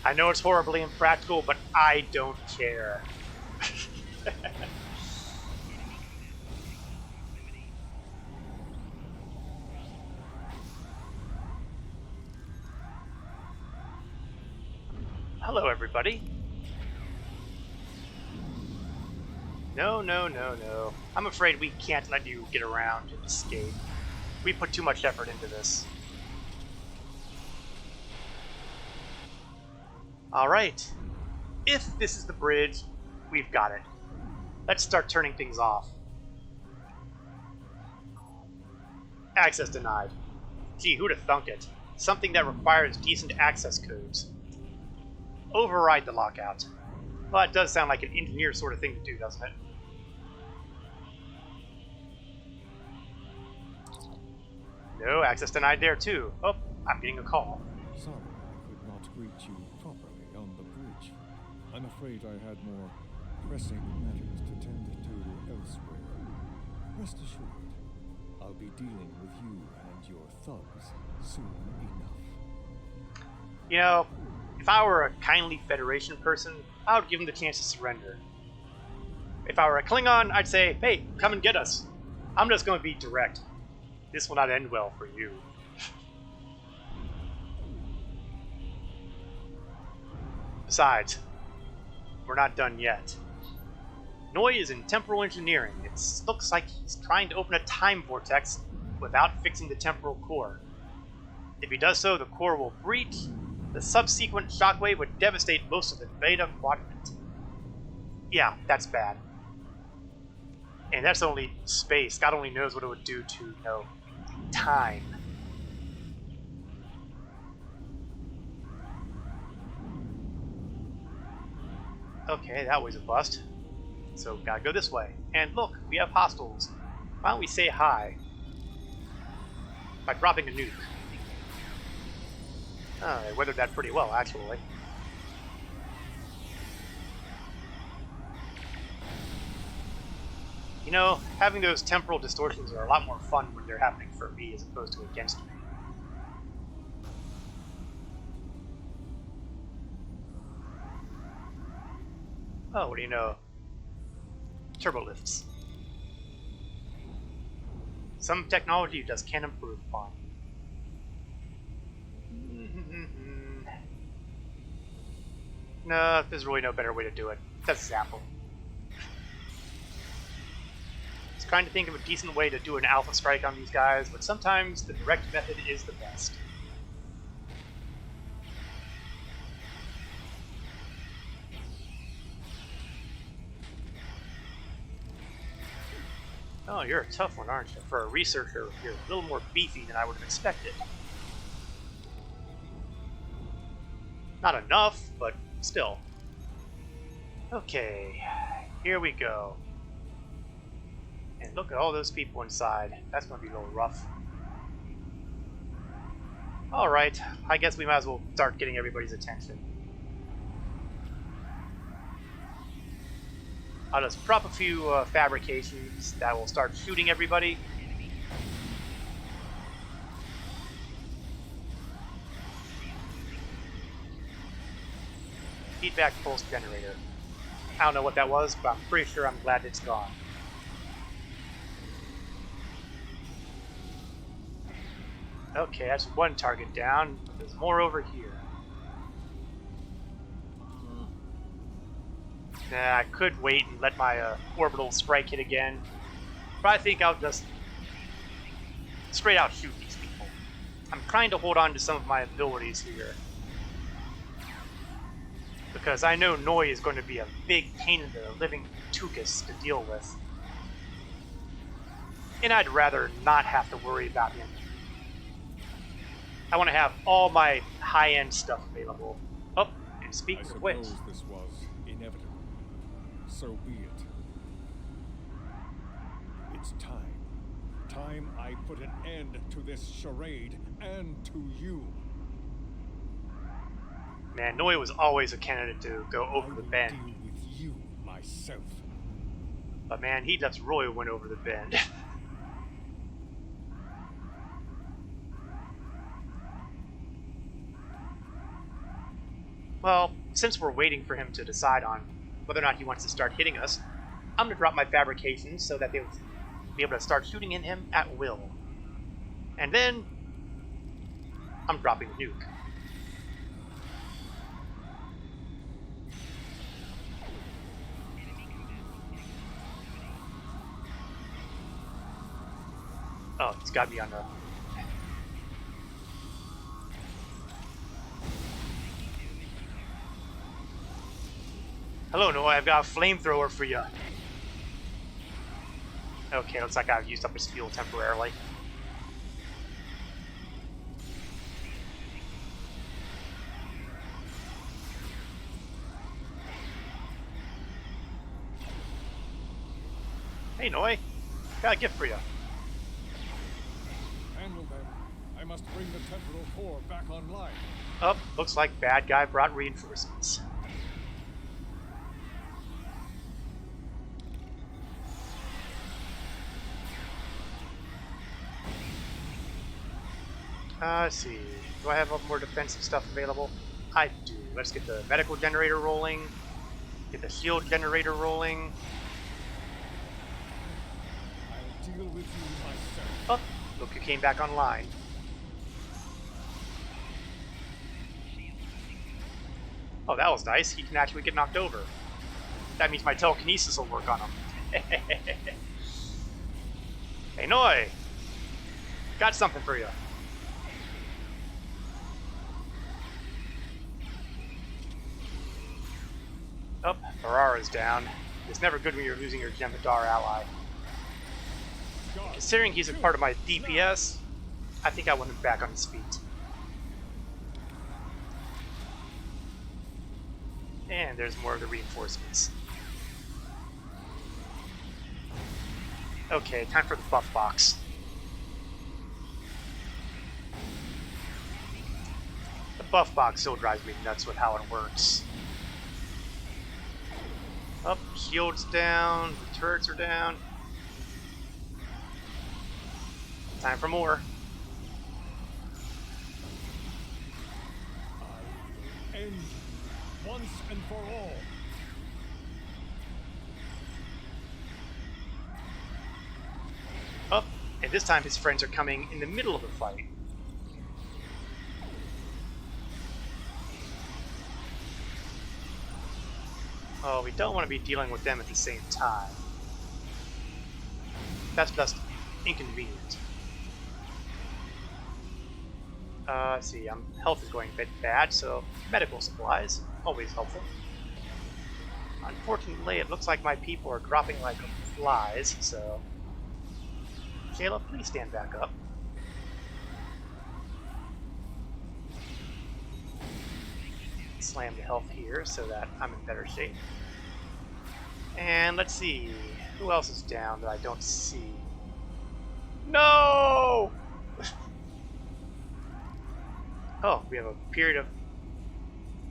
I know it's horribly impractical, but I don't care. Hello, everybody. No, no, no, no. I'm afraid we can't let you get around and escape. We put too much effort into this. Alright. If this is the bridge, we've got it. Let's start turning things off. Access denied. Gee, who'd have thunk it? Something that requires decent access codes. Override the lockout. Well, that does sound like an engineer sort of thing to do, doesn't it? No, access denied there too. Oh, I'm getting a call. Sorry I could not greet you properly on the bridge. I'm afraid I had more pressing matters to tend to elsewhere. Rest assured, I'll be dealing with you and your thugs soon enough. You know, if I were a kindly Federation person, I would give him the chance to surrender. If I were a Klingon, I'd say, hey, come and get us. I'm just going to be direct. This will not end well for you. Besides, we're not done yet. Noi is in temporal engineering. It looks like he's trying to open a time vortex without fixing the temporal core. If he does so, the core will breach. The subsequent shockwave would devastate most of the Beta Quadrant. Yeah, that's bad. And that's only space. God only knows what it would do to, you know, time. Okay, that was a bust. So, gotta go this way. And look, we have hostiles. Why don't we say hi? By dropping a nuke. Oh, they weathered that pretty well, actually. You know, having those temporal distortions are a lot more fun when they're happening for me as opposed to against me. Oh, what do you know? Turbolifts. Some technology you just can't improve upon. No, there's really no better way to do it. Just zap them. I was trying to think of a decent way to do an alpha strike on these guys, but sometimes the direct method is the best. Oh, you're a tough one, aren't you? For a researcher, you're a little more beefy than I would have expected. Not enough, but still. Okay, here we go. And look at all those people inside. That's going to be a little rough. Alright, I guess we might as well start getting everybody's attention. I'll just prop a few fabrications that will start shooting everybody. Feedback pulse generator. I don't know what that was, but I'm pretty sure I'm glad it's gone. Okay, that's one target down. There's more over here. Nah, I could wait and let my orbital strike hit again. But I think I'll just straight out shoot these people. I'm trying to hold on to some of my abilities here. Because I know Noi is going to be a big pain in the living tuchus to deal with. And I'd rather not have to worry about him. I want to have all my high-end stuff available. Oh, and speaking of which... I suppose this was inevitable. So be it. It's time. Time I put an end to this charade and to you. Man, Noi was always a candidate to go over the bend. I will deal with you myself. But man, he just really went over the bend. Well, since we're waiting for him to decide on whether or not he wants to start hitting us, I'm going to drop my fabrications so that they'll be able to start shooting at him at will. And then, I'm dropping the nuke. Oh, it's got to be on the... Hello, Noi, I've got a flamethrower for you. Okay, looks like I've used up his fuel temporarily. Hey, Noi, got a gift for you. Handle them. must bring the temporal core back online. Oh, looks like bad guy brought reinforcements. Let's see. Do I have more defensive stuff available? I do. Let's get the medical generator rolling. Get the shield generator rolling. I'll deal with you myself. Oh, look who came back online. Oh, that was nice. He can actually get knocked over. That means my telekinesis will work on him. Hey, Noi! Got something for you. Oh, Ferrara's down. It's never good when you're losing your Jemadar ally. Considering he's a part of my DPS, I think I want him back on his feet. And there's more of the reinforcements. Okay, time for the buff box. The buff box still drives me nuts with how it works. Up, shield's down, the turrets are down. Time for more. I will end once and for all. Up, and this time his friends are coming in the middle of the fight. Oh, we don't want to be dealing with them at the same time. That's just inconvenient. Let's see, health is going a bit bad, so medical supplies, always helpful. Unfortunately, it looks like my people are dropping like flies, so... Caleb, please stand back up. Slam the health here so that I'm in better shape. And let's see, who else is down that I don't see? No! Oh, we have a period of...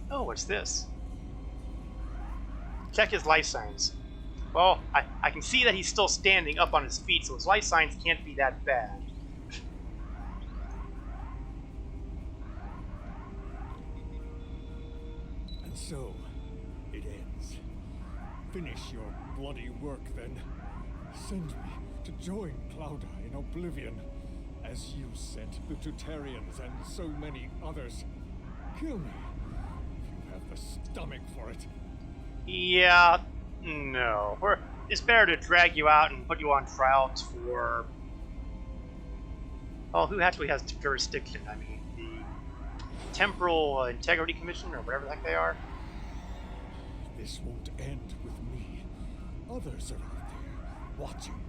Oh, what's this? Check his life signs. Well, I can see that he's still standing up on his feet, so his life signs can't be that bad. And so, it ends. Finish your bloody work, then. Send me to join Clouda in Oblivion, as you sent the Tutarians and so many others. Kill me, if you have the stomach for it. Yeah, no. It's better to drag you out and put you on trial for... Oh, who actually has jurisdiction? I mean, the Temporal Integrity Commission, or whatever the heck they are. This won't end with me. Others are out there, watching.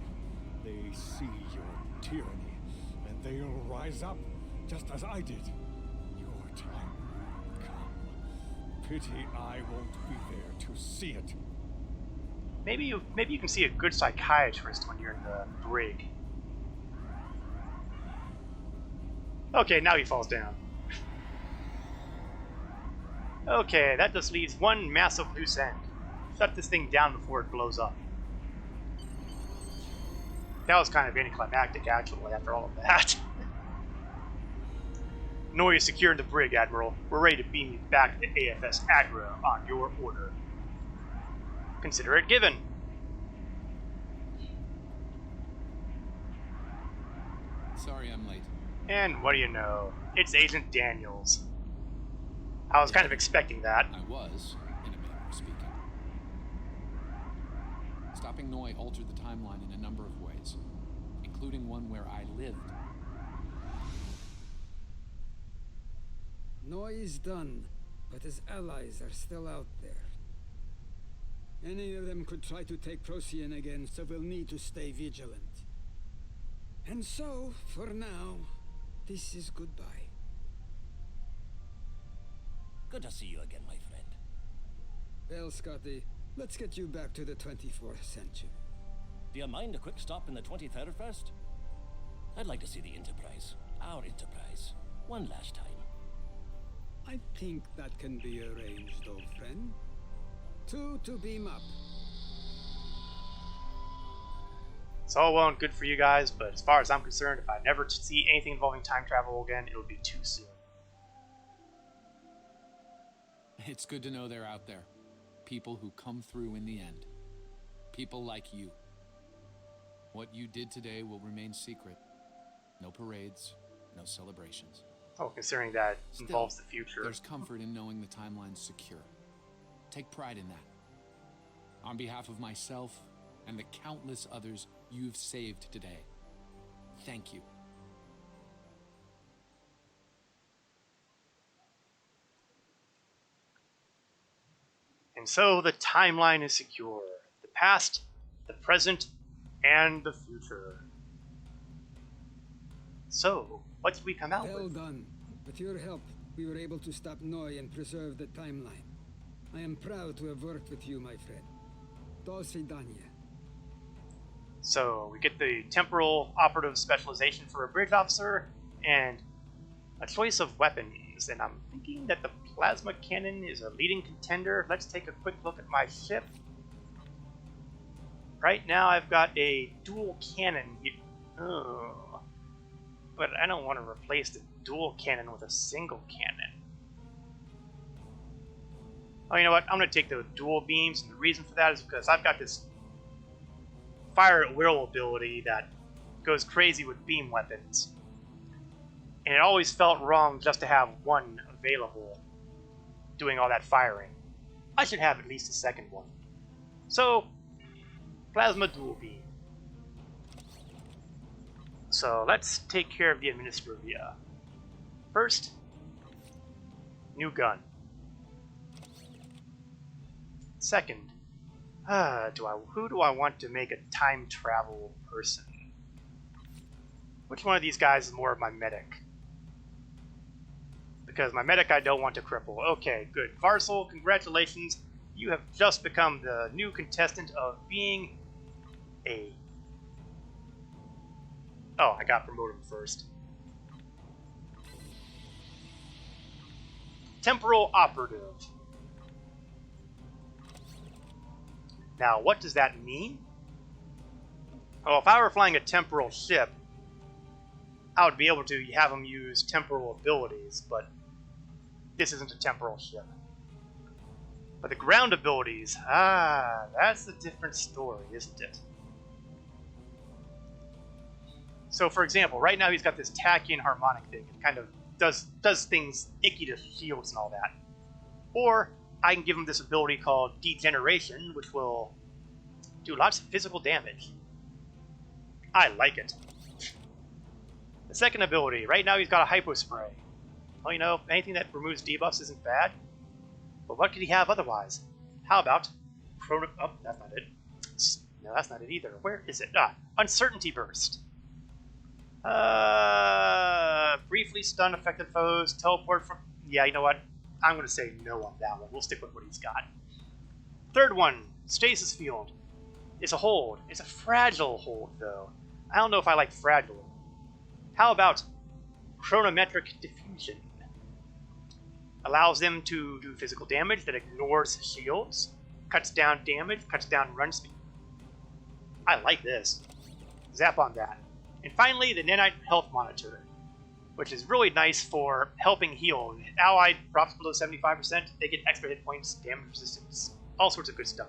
They see your tyranny, and they'll rise up, just as I did. Your time will come. Pity I won't be there to see it. Maybe you can see a good psychiatrist when you're in the brig. Okay, now he falls down. Okay, that just leaves one massive loose end. Shut this thing down before it blows up. That was kind of anticlimactic, actually, after all of that. Noi is secure in the brig, Admiral. We're ready to beam you back to AFS Agra on your order. Consider it given. Sorry I'm late. And what do you know? It's Agent Daniels. I was kind of expecting that. I was, in a manner of speaking. Stopping Noi altered the timeline in a number of ways, including one where I lived. Noi is done, but his allies are still out there. Any of them could try to take Procyon again, so we'll need to stay vigilant. And so, for now, this is goodbye. Good to see you again, my friend. Well, Scotty, let's get you back to the 24th century. Do you mind a quick stop in the 23rd first? I'd like to see the Enterprise. our enterprise one last time. I think that can be arranged, old friend. 2 to beam up. It's all well and good for you guys, but as far as I'm concerned, if I never see anything involving time travel again, it'll be too soon. It's good to know they're out there. People who come through in the end. People like you. What you did today will remain secret. No parades, no celebrations. Oh, considering that Still, involves the future. There's comfort in knowing the timeline's secure. Take pride in that. On behalf of myself and the countless others you've saved today, thank you. And so the timeline is secure. The past, the present, and the future. So, what did we come out Well with? done. With your help, we were able to stop Noi and preserve the timeline. I am proud to have worked with you, my friend. Do svidaniya. So, we get the temporal operative specialization for a bridge officer, and a choice of weapons. And I'm thinking that the plasma cannon is a leading contender. Let's take a quick look at my ship. Right now, I've got a dual cannon. Oh, but I don't want to replace the dual cannon with a single cannon. Oh, you know what? I'm going to take the dual beams, and the reason for that is because I've got this fire at will ability that goes crazy with beam weapons. And it always felt wrong just to have one available doing all that firing. I should have at least a second one. So, plasma dual beam. So let's take care of the Administrivia. First, new gun. Second, who do I want to make a time travel person? Which one of these guys is more of my medic? Because my medic I don't want to cripple. Okay, good. Varsal, congratulations. You have just become the new contestant of being a... Oh, I got promoted first. Temporal operative. Now, what does that mean? Well, if I were flying a temporal ship, I would be able to have them use temporal abilities, but this isn't a temporal ship. But the ground abilities, that's a different story, isn't it? So, for example, right now he's got this tachyon harmonic thing. It kind of does things icky to shields and all that. Or I can give him this ability called Degeneration, which will do lots of physical damage. I like it. The second ability, right now he's got a Hypospray. Well, you know, anything that removes debuffs isn't bad. But what could he have otherwise? How about Chrono... Oh, that's not it. No, that's not it either. Where is it? Uncertainty Burst. Briefly stun affected foes, teleport from... Yeah, you know what? I'm going to say no on that one. We'll stick with what he's got. Third one, Stasis Field. It's a hold. It's a fragile hold, though. I don't know if I like fragile. How about Chronometric Diffusion? Allows them to do physical damage that ignores shields, cuts down damage, cuts down run speed. I like this. Zap on that. And finally, the Nanite Health Monitor, which is really nice for helping heal. Allied drops below 75%, they get extra hit points, damage resistance, all sorts of good stuff.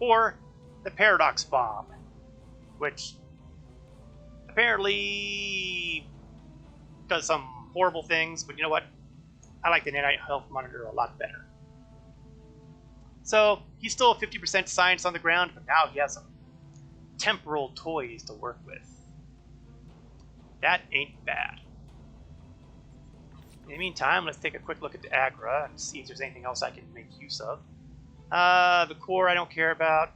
Or the Paradox Bomb, which apparently does some horrible things, but you know what? I like the Nanite Health Monitor a lot better. So, he's still a 50% science on the ground, but now he has some temporal toys to work with. That ain't bad. In the meantime, let's take a quick look at the Agra and see if there's anything else I can make use of. The core I don't care about.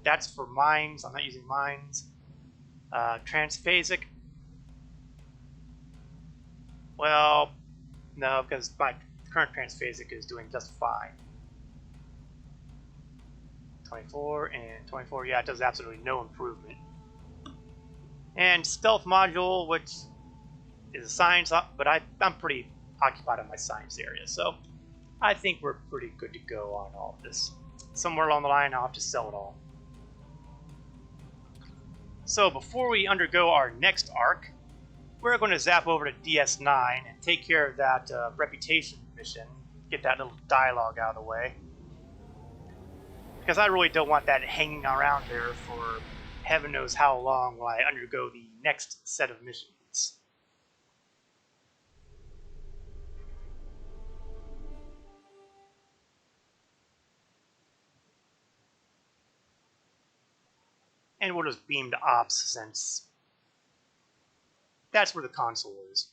That's for mines. I'm not using mines. Transphasic. Well, no, because my current transphasic is doing just fine. 24 and 24, yeah, it does absolutely no improvement. And stealth module, which is a science, but I'm pretty occupied on my science area, so I think we're pretty good to go on all of this. Somewhere along the line, I'll have to sell it all. So before we undergo our next arc, we're going to zap over to DS9 and take care of that reputation mission, get that little dialogue out of the way. Because I really don't want that hanging around there for heaven knows how long while I undergo the next set of missions. And we'll just beam to Ops since that's where the console is.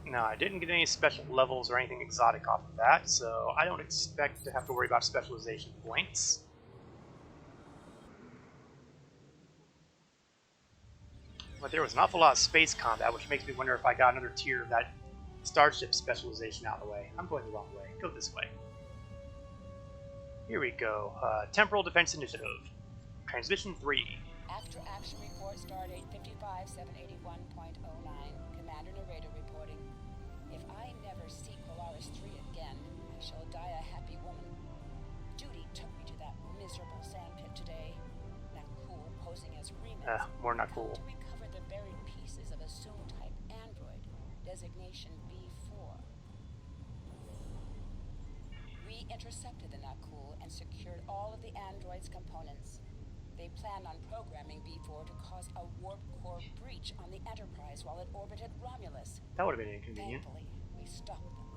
Now, I didn't get any special levels or anything exotic off of that, so I don't expect to have to worry about specialization points. But there was an awful lot of space combat, which makes me wonder if I got another tier of that starship specialization out of the way. I'm going the wrong way. Go this way. Here we go. Temporal Defense Initiative. Transmission 3. After action report stardate 55781.09. Commander Narrator reporting. If I never see Polaris 3 again, I shall die a happy woman. Duty took me to that miserable sandpit today. Nakul posing as Remus. More not cool. To recover the buried pieces of a Soon-type android, designation B4. We intercepted the Nakul and secured all of the android's components. They planned on programming B4 to cause a warp core breach on the Enterprise while it orbited Romulus. That would have been inconvenient. Thankfully, we stopped them.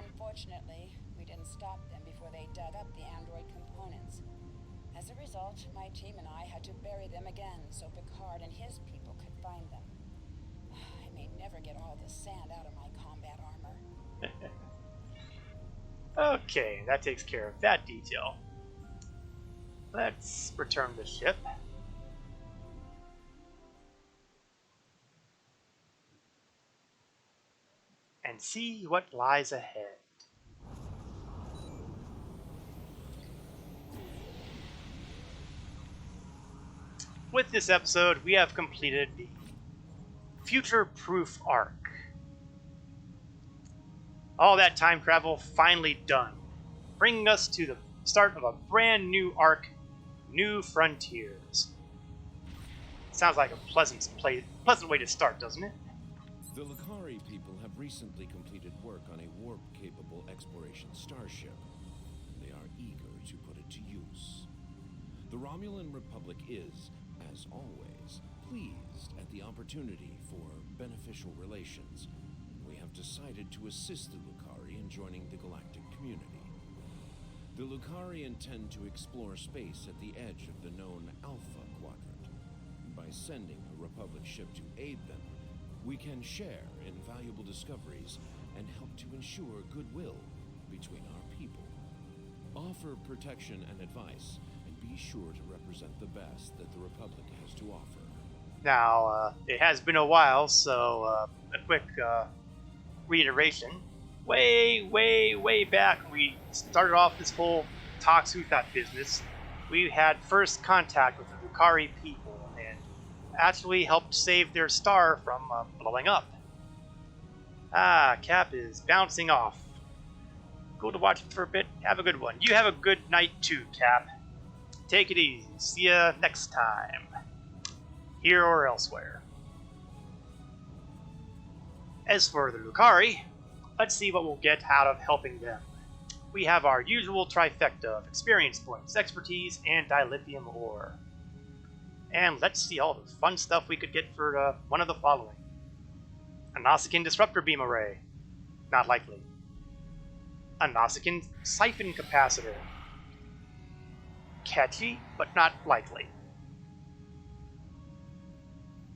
Unfortunately, we didn't stop them before they dug up the android components. As a result, my team and I had to bury them again so Picard and his people could find them. I may never get all the sand out of my combat armor. Okay, that takes care of that detail. Let's return the ship. And see what lies ahead. With this episode, we have completed the future-proof arc. All that time travel finally done, bringing us to the start of a brand new arc, New Frontiers. Sounds like a pleasant way to start, doesn't it? The Lucari people have recently completed work on a warp-capable exploration starship. They are eager to put it to use. The Romulan Republic is, as always, pleased at the opportunity for beneficial relations. We have decided to assist the Lucari in joining the galactic community. The Lucari intend to explore space at the edge of the known Alpha Quadrant. By sending a Republic ship to aid them, we can share in valuable discoveries and help to ensure goodwill between our people. Offer protection and advice, and be sure to represent the best that the Republic has to offer. Now, it has been a while, so a quick reiteration. Way back when we started off this whole Toxuthat business, we had first contact with the Lucari people and actually helped save their star from blowing up. Ah, Cap is bouncing off. Cool to watch for a bit. Have a good one. You have a good night too, Cap. Take it easy. See ya next time. Here or elsewhere. As for the Lucari, let's see what we'll get out of helping them. We have our usual trifecta of experience points, expertise, and dilithium ore. And let's see all the fun stuff we could get for one of the following. A Nausicaan disruptor beam array. Not likely. A Nausicaan siphon capacitor. Catchy, but not likely.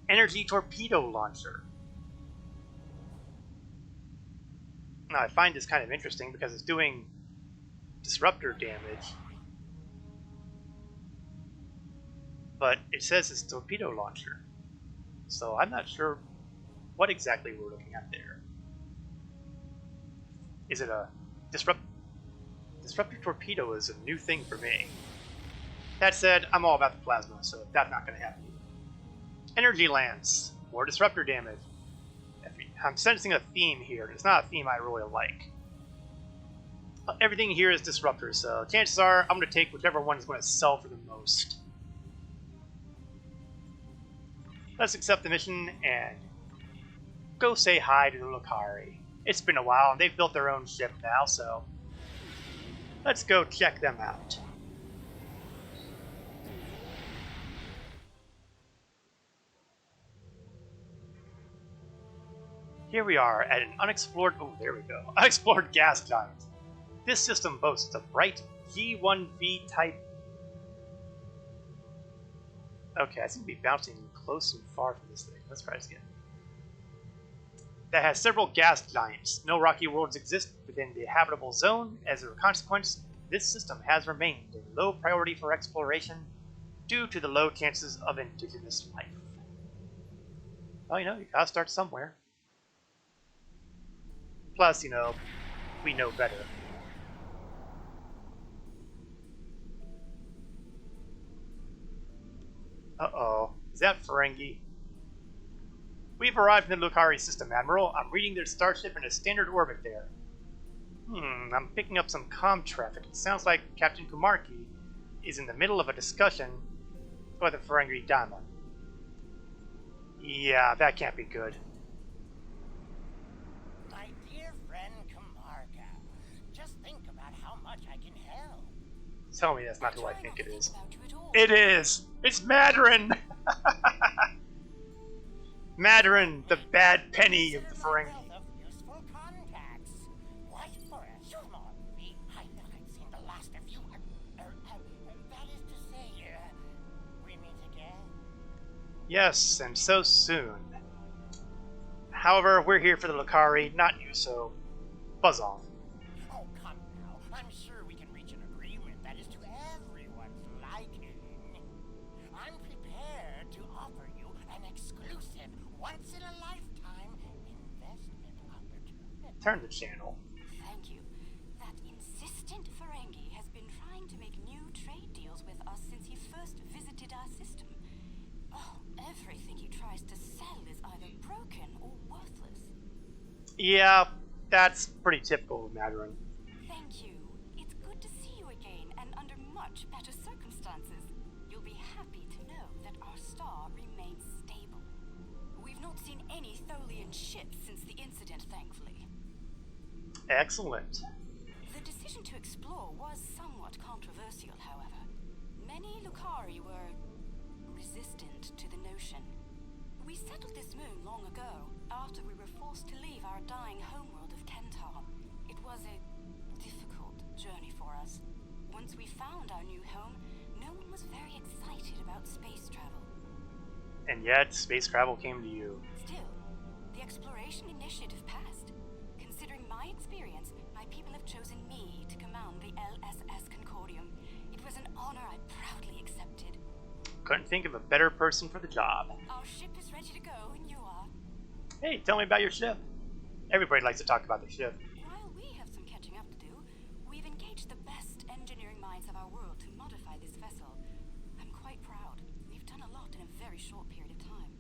Energy torpedo launcher. Now, I find this kind of interesting because it's doing disruptor damage, but it says it's a torpedo launcher, so I'm not sure what exactly we're looking at there. Is it a Disruptor torpedo is a new thing for me. That said, I'm all about the plasma, so that's not going to happen. Energy lance. More disruptor damage. I'm sensing a theme here. It's not a theme I really like. Everything here is disruptors, so chances are I'm going to take whichever one is going to sell for the most. Let's accept the mission and go say hi to the Lucari. It's been a while, and they've built their own ship now, so let's go check them out. Here we are at an unexplored... Oh, there we go. Unexplored gas giant. This system boasts a bright G1V type... Okay, I seem to be bouncing close and far from this thing. Let's try this again. That has several gas giants. No rocky worlds exist within the habitable zone. As a consequence, this system has remained a low priority for exploration due to the low chances of indigenous life. Well, you know, you gotta start somewhere. Plus, you know, we know better. Uh-oh. Is that Ferengi? We've arrived in the Lucari system, Admiral. I'm reading their starship in a standard orbit there. I'm picking up some comm traffic. It sounds like Captain Kumarki is in the middle of a discussion with the Ferengi Dama. Yeah, that can't be good. My dear friend Kumarka, just think about how much I can help. Tell me that's not who I think it is. It is! It's Mandarin! Mandarin, the bad penny of the Ferengi. Useful contacts. What for a small fee? I haven't seen the last of you. That is to say, we meet again. Yes, and so soon. However, we're here for the Lucari, not you, so buzz off. Oh, come now. I'm sure we can reach an agreement that is to everyone's liking. I'm prepared to offer you an exclusive, once-in-a-lifetime investment opportunity. Turn the channel. Thank you. That insistent Ferengi has been trying to make new trade deals with us since he first visited our system. Oh, everything he tries to sell is either broken or worthless. Yeah, that's pretty typical of Mandarin. Thank you. It's good to see you again, and under much better circumstances. You'll be happy to know that our star remains stable. We've not seen any Tholian ships since the incident, thankfully. Excellent. The decision to explore was somewhat controversial, however. Many Lucari were resistant to the notion. We settled this moon long ago, after we were forced to leave our dying homeworld of Kentar. It was a difficult journey for us. Once we found our new home, no one was very excited about space travel. And yet, space travel came to you. Still, the exploration initiative passed. Considering my experience, my people have chosen me to command the LSS Concordium. It was an honor I proudly accepted. Couldn't think of a better person for the job. Our ship is ready to go, and you are. Hey, tell me about your ship. Everybody likes to talk about their ship. While we have some catching up to do, we've engaged the best engineering minds of our world to modify this vessel. I'm quite proud. We've done a lot in a very short period of time.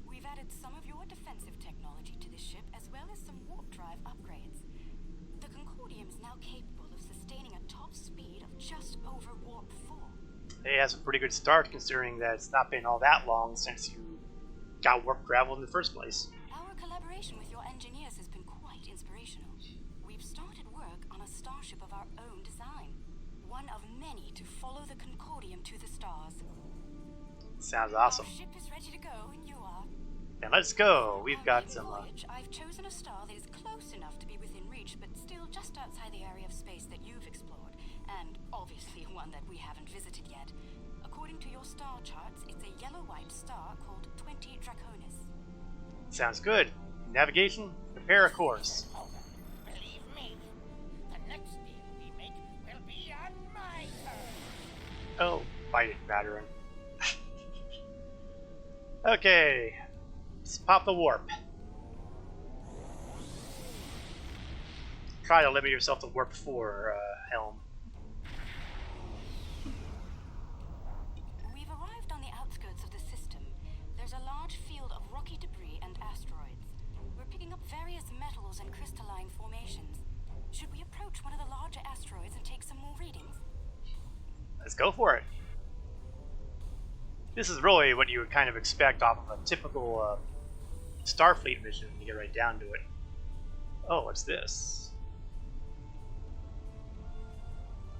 We've added some of your defensive technology to this ship, as well as some warp drive upgrades. The Concordium is now capable of sustaining a top speed of just over warp 4. It has a pretty good start, considering that it's not been all that long since you got warp travel in the first place. Our collaboration with your engineers has been quite inspirational. We've started work on a starship of our own design. One of many to follow the Concordium to the stars. Sounds awesome. Our ship is ready to go, and you are. Then let's go. We've got some... voyage, I've chosen a star that is close enough to be within reach, but still just outside the area of space that you've explored, and obviously one that we haven't visited yet. According to your star charts, it's a yellow-white star called 20 Draconis. Sounds good. Navigation, prepare a course. Believe me, the next deal we make will be on my terms. Oh, bite it, Mandarin. Okay, let's pop the warp. Try to limit yourself to warp 4, Helm. underlying formations. Should we approach one of the larger asteroids and take some more readings? Let's go for it. This is really what you would kind of expect off of a typical Starfleet mission when you get right down to it. Oh, what's this?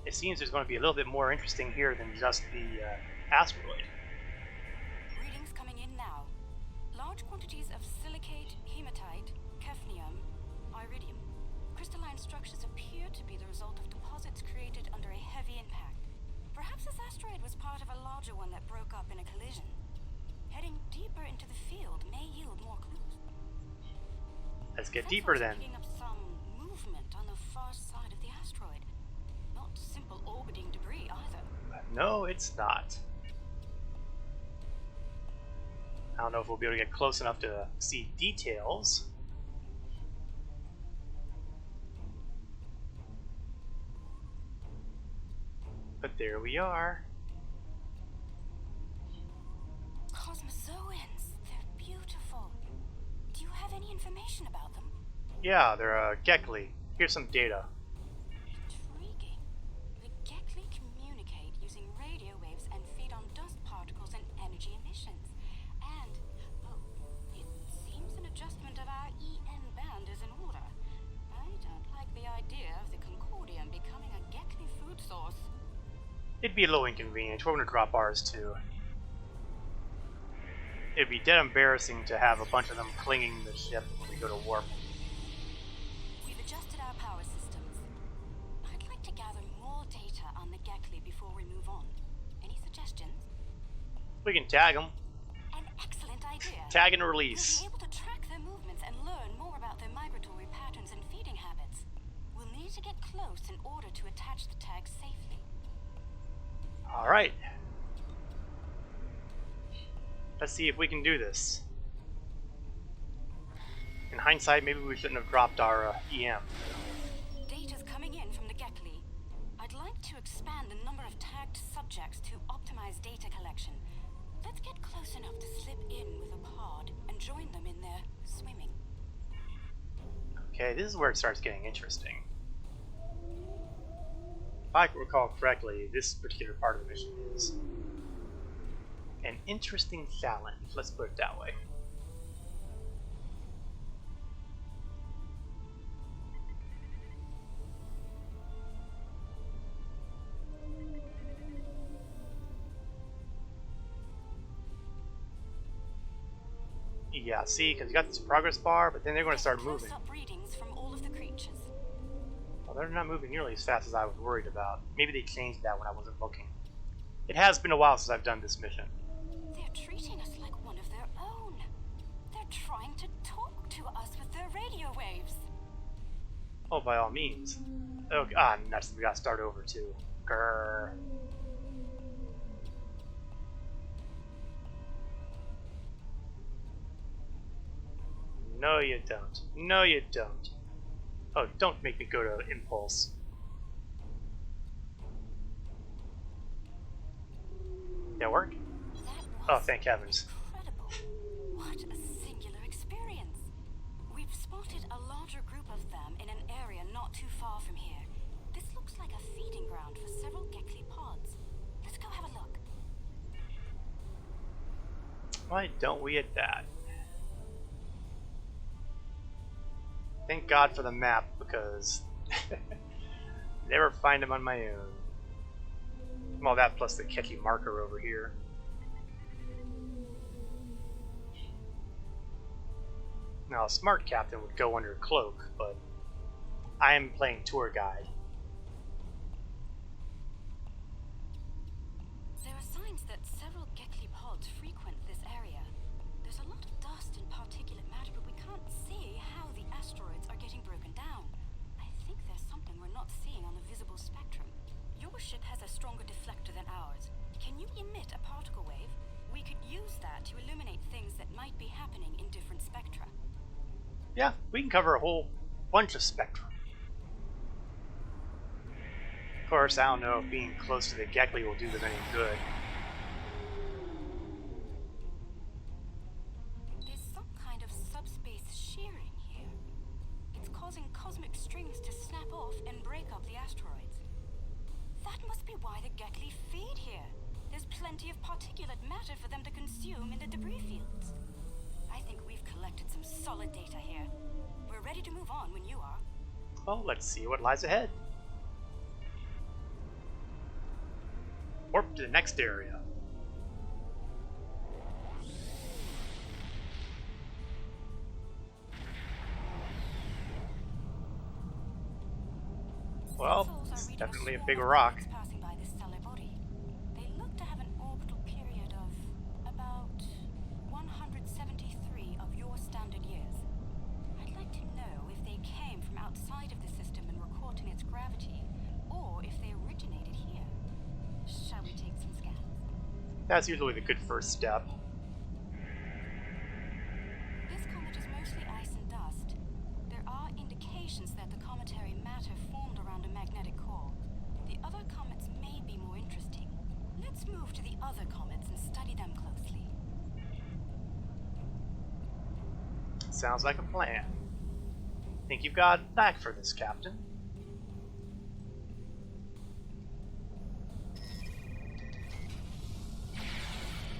It seems there's going to be a little bit more interesting here than just the asteroid. Readings coming in now. Large quantities of silicate, hematite, cadmium, iridium. Crystalline structures appear to be the result of deposits created under a heavy impact. Perhaps this asteroid was part of a larger one that broke up in a collision. Heading deeper into the field may yield more clues. Let's get deeper then. Picking up some movement on the far side of the asteroid. Not simple orbiting debris either. No, it's not. I don't know if we'll be able to get close enough to see details. But there we are. Cosmozoans. They're beautiful. Do you have any information about them? Yeah, they're Gekli. Here's some data. Intriguing. The Gekli communicate using radio waves and feed on dust particles and energy emissions. And, oh, it seems an adjustment of our EN band is in order. I don't like the idea of the Concordium becoming a Gekli food source. It'd be a little inconvenient. We're going to drop ours too. It'd be dead embarrassing to have a bunch of them clinging to the ship when we go to warp. We've adjusted our power systems. I'd like to gather more data on the Gekli before we move on. Any suggestions? We can tag them. An excellent idea. Tag and release. We'll be able to track their movements and learn more about their migratory patterns and feeding habits. We'll need to get close in order to attach the tag safely. Alright. Let's see if we can do this. In hindsight, maybe we shouldn't have dropped our EM. Data's coming in from the Gekli. I'd like to expand the number of tagged subjects to optimize data collection. Let's get close enough to slip in with a pod and join them in their swimming. Okay, this is where it starts getting interesting. If I recall correctly, this particular part of the mission is an interesting challenge. Let's put it that way. Yeah, see, because you got this progress bar, but then they're going to start moving. Close-up readings from all of the creatures. Well, they're not moving nearly as fast as I was worried about. Maybe they changed that when I wasn't looking. It has been a while since I've done this mission. They're treating us like one of their own. They're trying to talk to us with their radio waves. Oh, by all means. Oh, nuts. We gotta start over too. Grrr. No, you don't. No, you don't. Oh, don't make me go to impulse. That work? Oh, thank heavens. Incredible. What a singular experience. We've spotted a larger group of them in an area not too far from here. This looks like a feeding ground for several Gekli pods. Let's go have a look. Why don't we at that? Thank God for the map, because never find them on my own. Well, that plus the Ketchy marker over here. Now, a smart captain would go under cloak, but I am playing tour guide. There are signs that several Gekli pods frequent this area. There's a lot of dust and particulate matter, but we can't see how the asteroids are getting broken down. I think there's something we're not seeing on the visible spectrum. Your ship has a stronger deflector than ours. Can you emit a particle wave? We could use that to illuminate things that might be happening in different spectra. Yeah, we can cover a whole bunch of spectrum. Of course, I don't know if being close to the Gekli will do them any good. There's some kind of subspace shearing here. It's causing cosmos must be why the Gekli feed here. There's plenty of particulate matter for them to consume in the debris fields. I think we've collected some solid data here. We're ready to move on when you are. Well, let's see what lies ahead. Warp to the next area. Well, it's definitely a big rock. Passing by this stellar body. They look to have an orbital period of about 173 of your standard years. I'd like to know if they came from outside of the system and were caught in its gravity, or if they originated here. Shall we take some scans? That's usually the good first step. This comet is mostly ice and dust. There are indications that the cometary matter formed around a magnetic core. The other comets may be more interesting. Let's move to the other comets and study them closely. Sounds like a plan. Think you've got knack for this, Captain.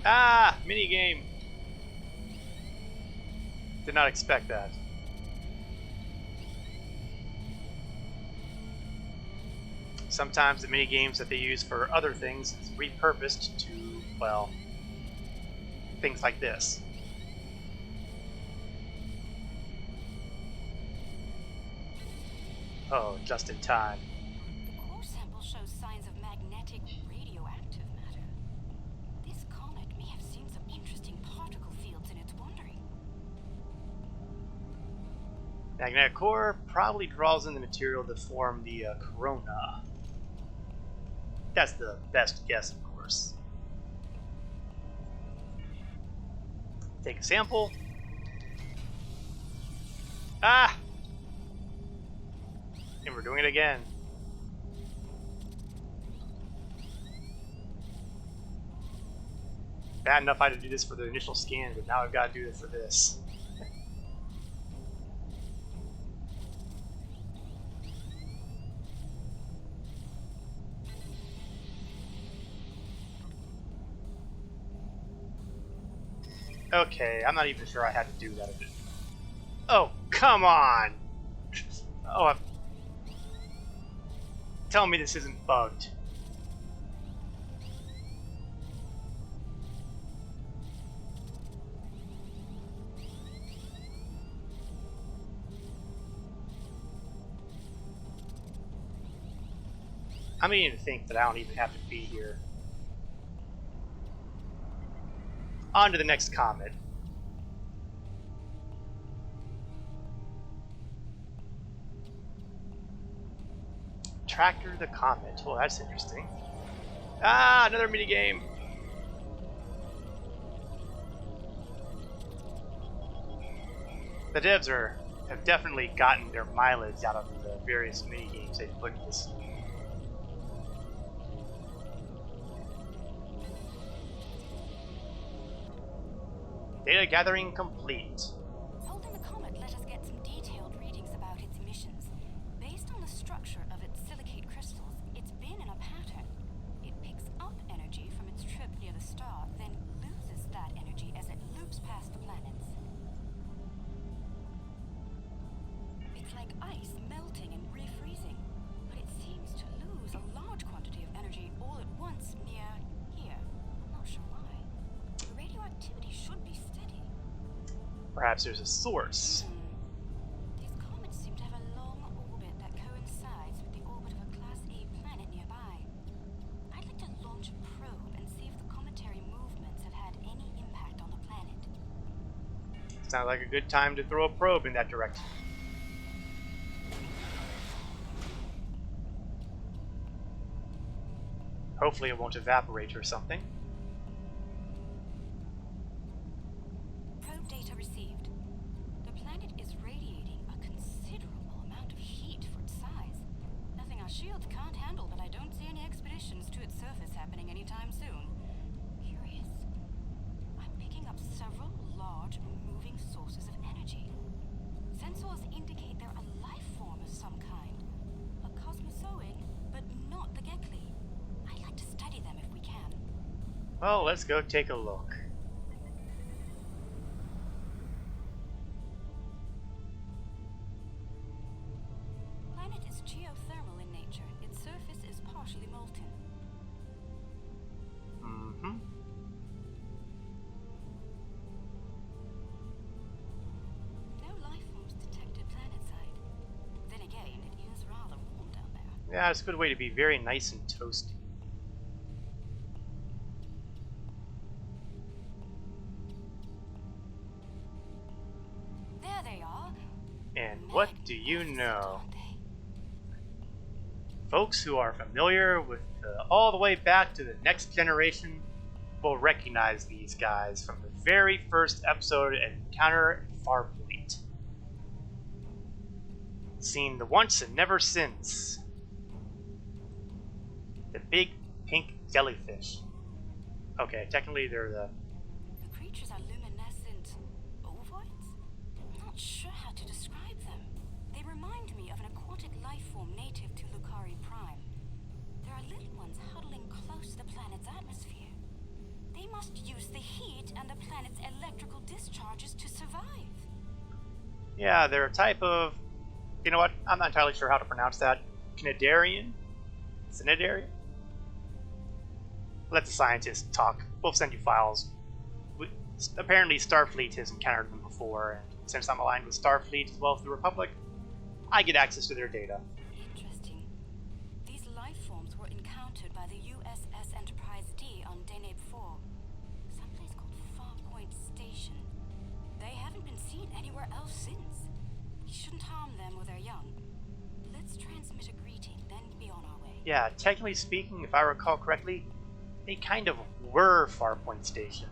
Ah! Minigame! Did not expect that. Sometimes the minigames that they use for other things is repurposed to, well, things like this. Oh, just in time. The core sample shows signs of magnetic radioactive matter. This comet may have seen some interesting particle fields in its wandering. Magnetic core probably draws in the material to form the corona. That's the best guess, of course. Take a sample. Ah! And we're doing it again. Bad enough I had to do this for the initial scan, but now I've got to do it for this. Okay, I'm not even sure I had to do that. Oh, come on! Oh, tell me this isn't bugged. I'm beginning to think that I don't even have to be here. On to the next comet. Tractor the comet. Well, that's interesting. Ah, another minigame. The devs have definitely gotten their mileage out of the various minigames they've put in this. Data gathering complete. Holding the comet let us get some detailed readings about its emissions. Based on the structure of its silicate crystals, it's been in a pattern. It picks up energy from its trip near the star, then loses that energy as it loops past the planets. It's like ice melting and refreezing, but it seems to lose a large quantity of energy all at once near here. I'm not sure why. The radioactivity should be steady. Perhaps there's a source. These comets seem to have a long orbit that coincides with the orbit of a Class A planet nearby. I'd like to launch a probe and see if the cometary movements have had any impact on the planet. Sounds like a good time to throw a probe in that direction. Hopefully it won't evaporate or something. Probe data received. The planet is radiating a considerable amount of heat for its size. Nothing our shields can't handle, but I don't see any expeditions to its surface happening anytime soon. Curious. I'm picking up several large, moving sources of energy. Sensors indicate they're a life form of some kind. A cosmozoid, but not the Gekli. Well, let's go take a look. Planet is geothermal in nature. Its surface is partially molten. Mm-hmm. No life forms detected planetside. Then again, it is rather warm down there. Yeah, it's a good way to be very nice and toasty. There they are. And what do you Magnificent, know? aren't they? Folks who are familiar with all the way back to the Next Generation will recognize these guys from the very first episode of Encounter at Farpoint. Seen the once and never since. The big pink jellyfish. Okay, technically they're the... The creatures are luminescent ovoids? I'm not sure how to describe them. They remind me of an aquatic life form native to Lucari Prime. There are little ones huddling close to the planet's atmosphere. They must use the heat and the planet's electrical discharges to survive. Yeah, they're a type of... You know what? I'm not entirely sure how to pronounce that. Cnidarian? Cnidarian? Let the scientists talk. We'll send you files. Apparently Starfleet has encountered them before, and since I'm aligned with Starfleet as well as the Republic, I get access to their data. Interesting. These life forms were encountered by the USS Enterprise D on Deneb 4, someplace called Farpoint Station. They haven't been seen anywhere else since. We shouldn't harm them or their young. Let's transmit a greeting, then be on our way. Yeah, technically speaking, if I recall correctly, they kind of were Farpoint Station.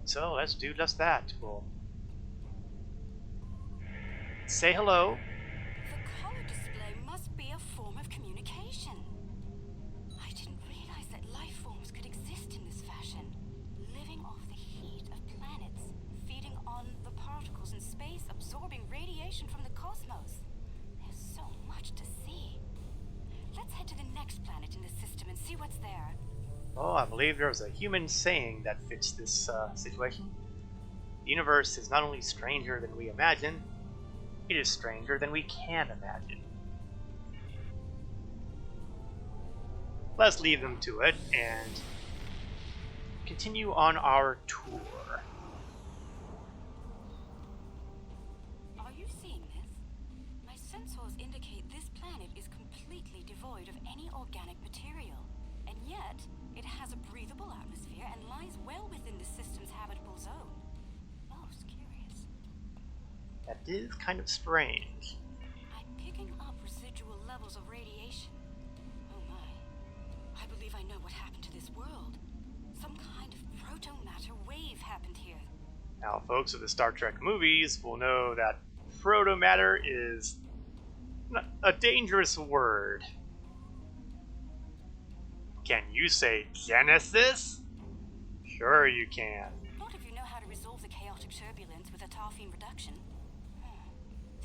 So let's do just that. We'll say hello. The color display must be a form of communication. I didn't realize that life forms could exist in this fashion, living off the heat of planets, feeding on the particles in space, absorbing radiation from the cosmos. There's so much to see. Let's head to the next planet in the system and see what's there. Oh, I believe there's a human saying that fits this situation. The universe is not only stranger than we imagine, it is stranger than we can imagine. Let's leave them to it and continue on our tour. Are you seeing this? My sensors indicate this planet is completely devoid of any organic material, and yet it has a breathable atmosphere and lies well within the system's habitable zone. Most curious. That is kind of strange. I'm picking up residual levels of radiation. Oh my. I believe I know what happened to this world. Some kind of proto-matter wave happened here. Now, folks of the Star Trek movies will know that proto-matter is a dangerous word. Can you say Genesis? Sure you can. Not if you know how to resolve the chaotic turbulence with a tarfine reduction.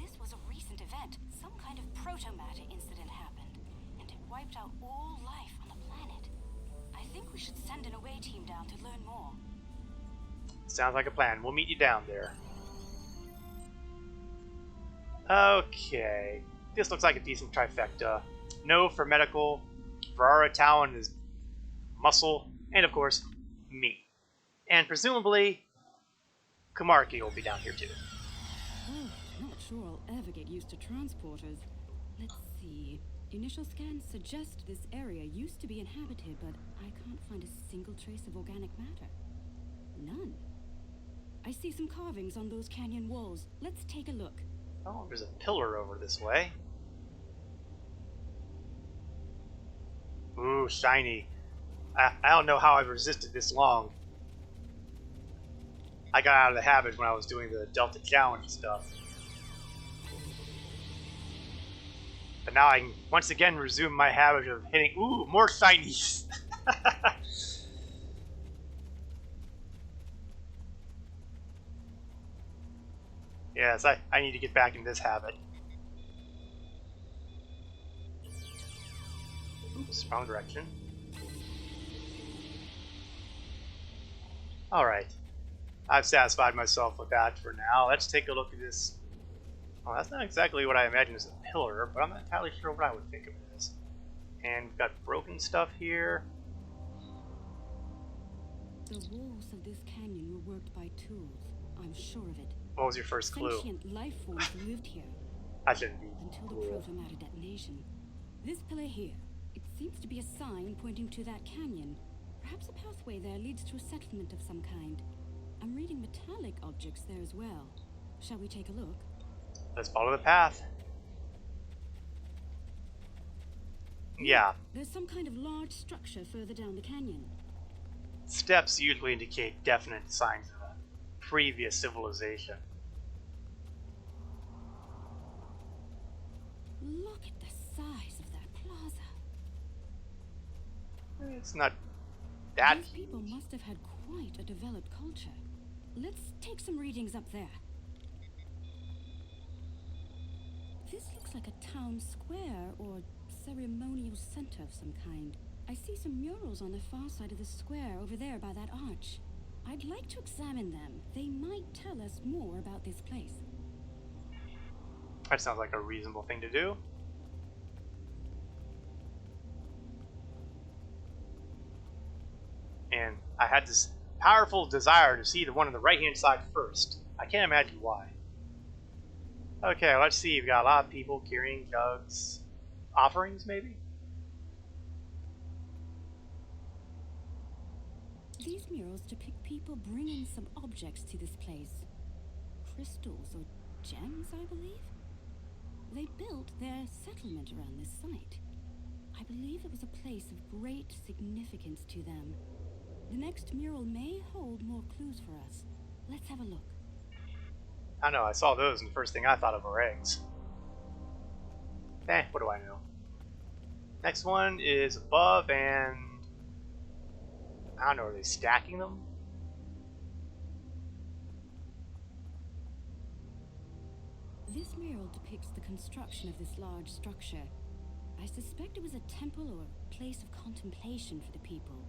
This was a recent event. Some kind of proto-matter incident happened, and it wiped out all life on the planet. I think we should send an away team down to learn more. Sounds like a plan. We'll meet you down there. Okay. This looks like a decent trifecta. No for medical, Ferrara Town is muscle, and of course, me. And presumably, Kamarki will be down here too. Oh, not sure I'll ever get used to transporters. Let's see. Initial scans suggest this area used to be inhabited, but I can't find a single trace of organic matter. None. I see some carvings on those canyon walls. Let's take a look. Oh, there's a pillar over this way. Ooh, shiny. I don't know how I've resisted this long. I got out of the habit when I was doing the Delta Challenge stuff. But now I can once again resume my habit of hitting... Ooh, more shinies! Yes, I need to get back in this habit. Ooh, wrong direction. Alright. I've satisfied myself with that for now. Let's take a look at this. Oh, that's not exactly what I imagine as a pillar, but I'm not entirely sure what I would think of it as. And we've got broken stuff here. The walls of this canyon were worked by tools. I'm sure of it. What was your first clue? Sentient life forms lived here. I shouldn't be. Until the proto-matter detonation. This pillar here, it seems to be a sign pointing to that canyon. Perhaps a pathway there leads to a settlement of some kind. I'm reading metallic objects there as well. Shall we take a look? Let's follow the path. Yeah. There's some kind of large structure further down the canyon. Steps usually indicate definite signs of a previous civilization. Look at the size of that plaza. It's not that These people huge. must have had quite a developed culture. Let's take some readings up there. This looks like a town square or ceremonial center of some kind. I see some murals on the far side of the square over there by that arch. I'd like to examine them. They might tell us more about this place. That sounds like a reasonable thing to do. And I had this powerful desire to see the one on the right hand side first. I can't imagine why. Okay, let's see. You've got a lot of people carrying jugs. Offerings, maybe? These murals depict people bringing some objects to this place. Crystals or gems, I believe? They built their settlement around this site. I believe it was a place of great significance to them. The next mural may hold more clues for us. Let's have a look. I know, I saw those and the first thing I thought of were eggs. What do I know? Next one is above and... I don't know, are they stacking them? This mural depicts the construction of this large structure. I suspect it was a temple or place of contemplation for the people.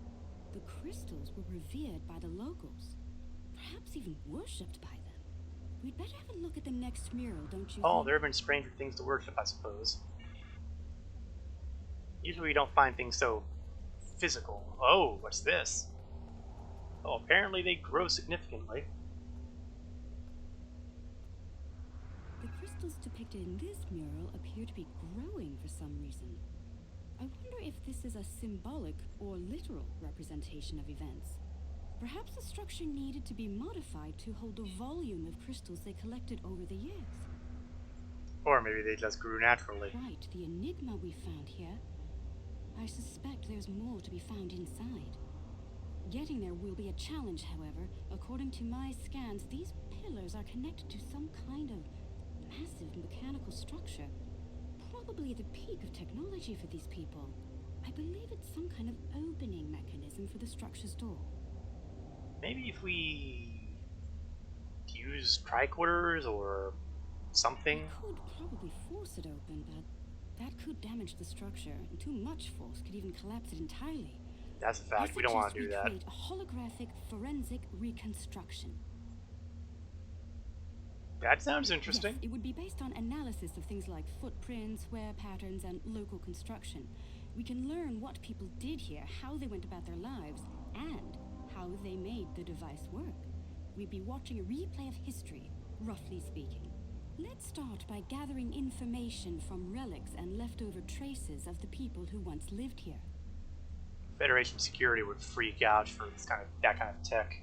The crystals were revered by the locals, perhaps even worshipped by them. We'd better have a look at the next mural, don't you Oh, think? there have been stranger things to worship, I suppose. Usually we don't find things so physical. Oh, what's this? Oh, apparently they grow significantly. The crystals depicted in this mural appear to be growing for some reason. I wonder if this is a symbolic or literal representation of events. Perhaps the structure needed to be modified to hold the volume of crystals they collected over the years. Or maybe they just grew naturally. Right, the enigma we found here. I suspect there's more to be found inside. Getting there will be a challenge, however. According to my scans, these pillars are connected to some kind of massive mechanical structure. Probably the peak of technology for these people. I believe it's some kind of opening mechanism for the structure's door. Maybe if we use tricorders or something? We could probably force it open, but that could damage the structure, and too much force could even collapse it entirely. That's a fact. We don't want to do that. Create a holographic forensic reconstruction. That sounds interesting. Yes, it would be based on analysis of things like footprints, wear patterns, and local construction. We can learn what people did here, how they went about their lives, and how they made the device work. We'd be watching a replay of history, roughly speaking. Let's start by gathering information from relics and leftover traces of the people who once lived here. Federation security would freak out for that kind of tech.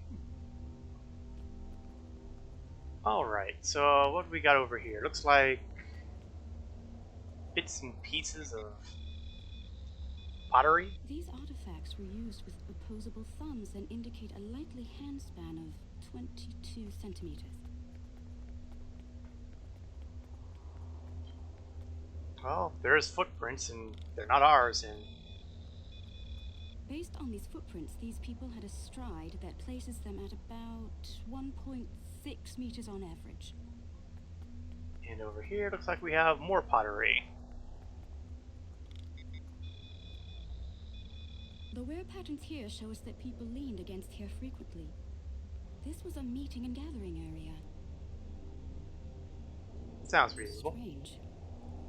Alright, so what do we got over here? Looks like bits and pieces of pottery. These artifacts were used with opposable thumbs and indicate a likely handspan of 22 centimeters. Well, there's footprints, and they're not ours, and... Based on these footprints, these people had a stride that places them at about 1.6 meters on average. And over here, looks like we have more pottery. The wear patterns here show us that people leaned against here frequently. This was a meeting and gathering area. Sounds reasonable. Strange.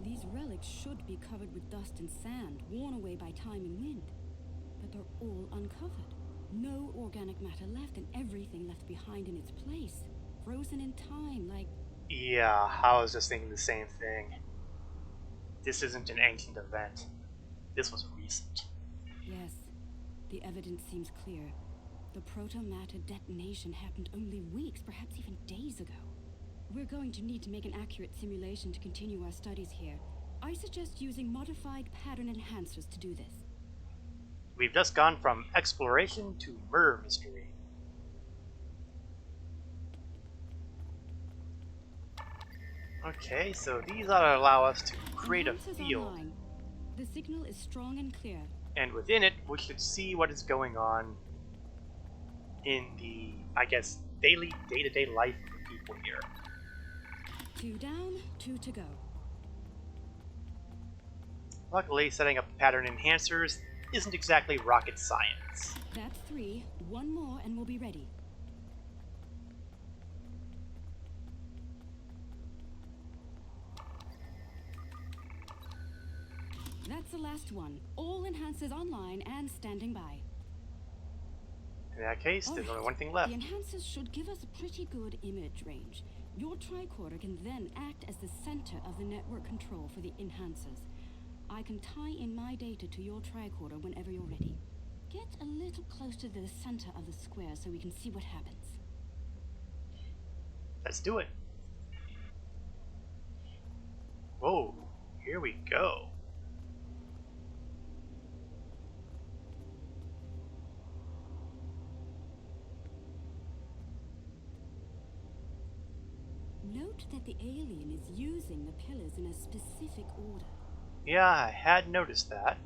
These relics should be covered with dust and sand, worn away by time and wind. But they're all uncovered. No organic matter left, and everything left behind in its place. Frozen in time, like... Yeah, I was just thinking the same thing. This isn't an ancient event. This was recent. Yes. The evidence seems clear. The proto-matter detonation happened only weeks, perhaps even days ago. We're going to need to make an accurate simulation to continue our studies here. I suggest using modified pattern enhancers to do this. We've just gone from exploration to murder mystery. Okay, so these ought to allow us to create a Enhancers field. online. The signal is strong and clear. And within it, we should see what is going on in the, I guess, daily, day-to-day life of the people here. 2 down, 2 to go. Luckily, setting up pattern enhancers isn't exactly rocket science. That's 3. 1 more and we'll be ready. That's the last one. All enhancers online and standing by. In that case, there's only one thing left. The enhancers should give us a pretty good image range. Your tricorder can then act as the center of the network control for the enhancers. I can tie in my data to your tricorder whenever you're ready. Get a little close to the center of the square so we can see what happens. Let's do it. Whoa, here we go. Note that the alien is using the pillars in a specific order. Yeah, I had noticed that.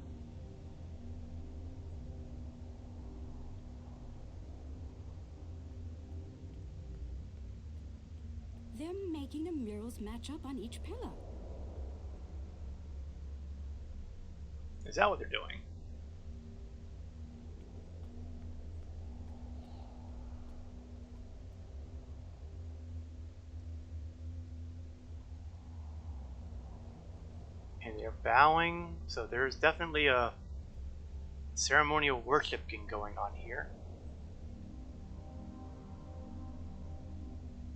They're making the murals match up on each pillar. Is that what they're doing? And they're bowing, so there's definitely a ceremonial worshiping going on here.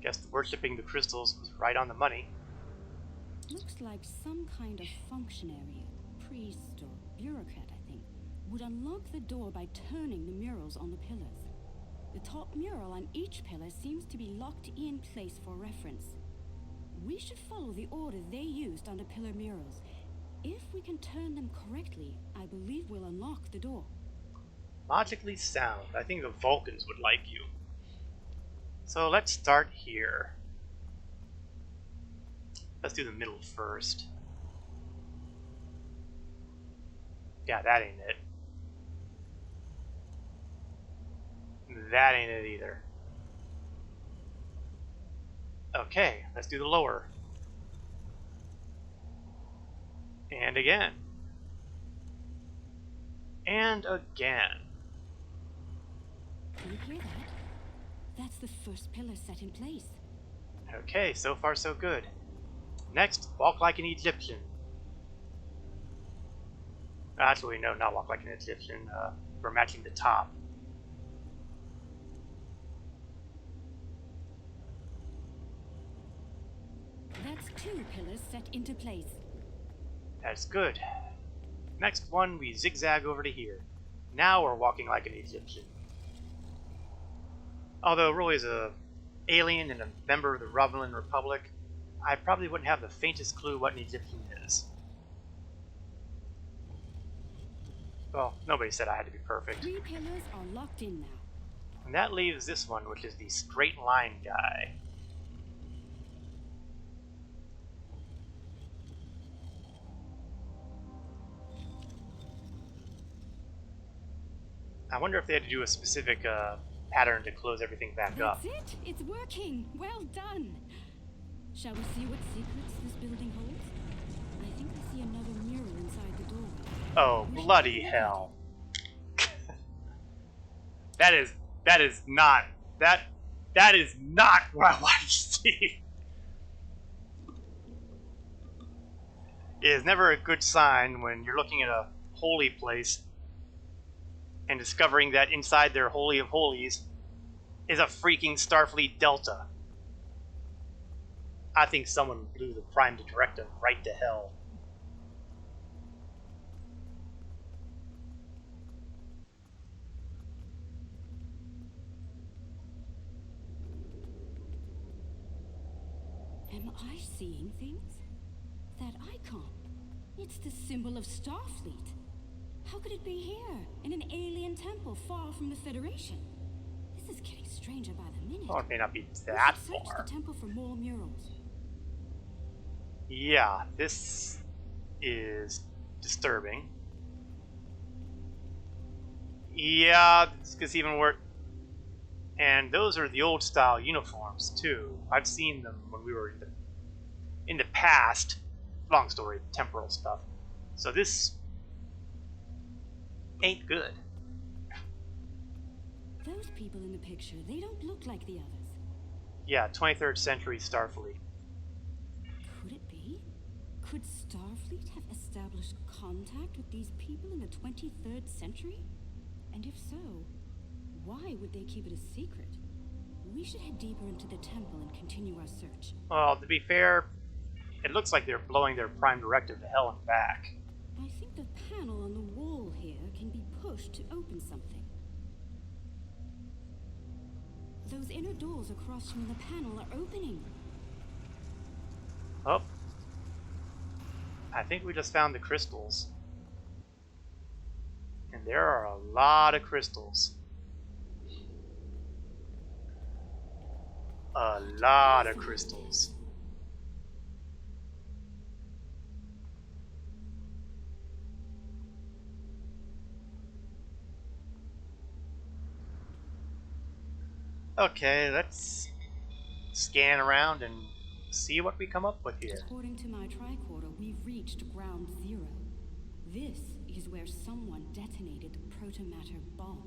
Guess the worshipping the crystals was right on the money. Looks like some kind of functionary, priest or bureaucrat, I think, would unlock the door by turning the murals on the pillars. The top mural on each pillar seems to be locked in place for reference. We should follow the order they used on the pillar murals. If we can turn them correctly, I believe we'll unlock the door. Logically sound. I think the Vulcans would like you. So let's start here. Let's do the middle first. Yeah, that ain't it. That ain't it either. Okay, let's do the lower. And again. And again. Can you hear that? That's the first pillar set in place. Okay, so far so good. Next, walk like an Egyptian. Actually, no, not walk like an Egyptian. We're matching the top. That's 2 pillars set into place. That's good. Next one, we zigzag over to here. Now we're walking like an Egyptian. Although, really, as a alien and a member of the Romulan Republic, I probably wouldn't have the faintest clue what an Egyptian is. Well, nobody said I had to be perfect. 3 pillars are locked in now. And that leaves this one, which is the straight line guy. I wonder if they had to do a specific pattern to close everything back up. That's it! It's working! Well done! Shall we see what secrets this building holds? I think I see another mural inside the doorway. Oh, bloody hell. That is not that is not what I want to see. It is never a good sign when you're looking at a holy place and discovering that inside their Holy of Holies is a freaking Starfleet Delta. I think someone blew the Prime Directive right to hell. Am I seeing things? That icon. It's the symbol of Starfleet. How could it be here, in an alien temple far from the Federation? This is getting stranger by the minute. Oh, it may not be that we should far. search the temple for more murals. Yeah, this is disturbing. Yeah, this gets even worse. And those are the old style uniforms too. I've seen them when we were in the past. Long story, temporal stuff. So this ain't good. Those people in the picture, they don't look like the others. Yeah, 23rd century Starfleet. Could it be? Could Starfleet have established contact with these people in the 23rd century? And if so, why would they keep it a secret? We should head deeper into the temple and continue our search. Well, to be fair, it looks like they're blowing their Prime Directive to hell and back. I think the panel on the wall here can be pushed to open something. Those inner doors across from the panel are opening. Oh. I think we just found the crystals. And there are a lot of crystals. A lot of crystals. Okay, let's scan around and see what we come up with here. According to my tricorder, we've reached ground zero. This is where someone detonated the protomatter bomb.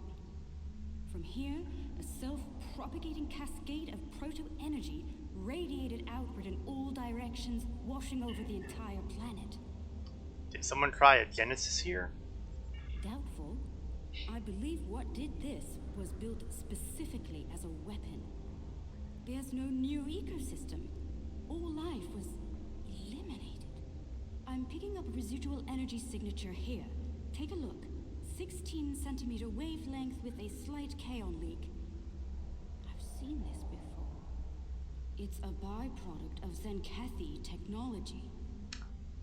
From here, a self-propagating cascade of proto-energy radiated outward in all directions, washing over the entire planet. Did someone try a Genesis here? Doubtful. I believe what did this was built specifically as a weapon. There's no new ecosystem. All life was eliminated. I'm picking up a residual energy signature here. Take a look. 16 centimeter wavelength with a slight kaon leak. I've seen this before. It's a byproduct of Zenkethi technology.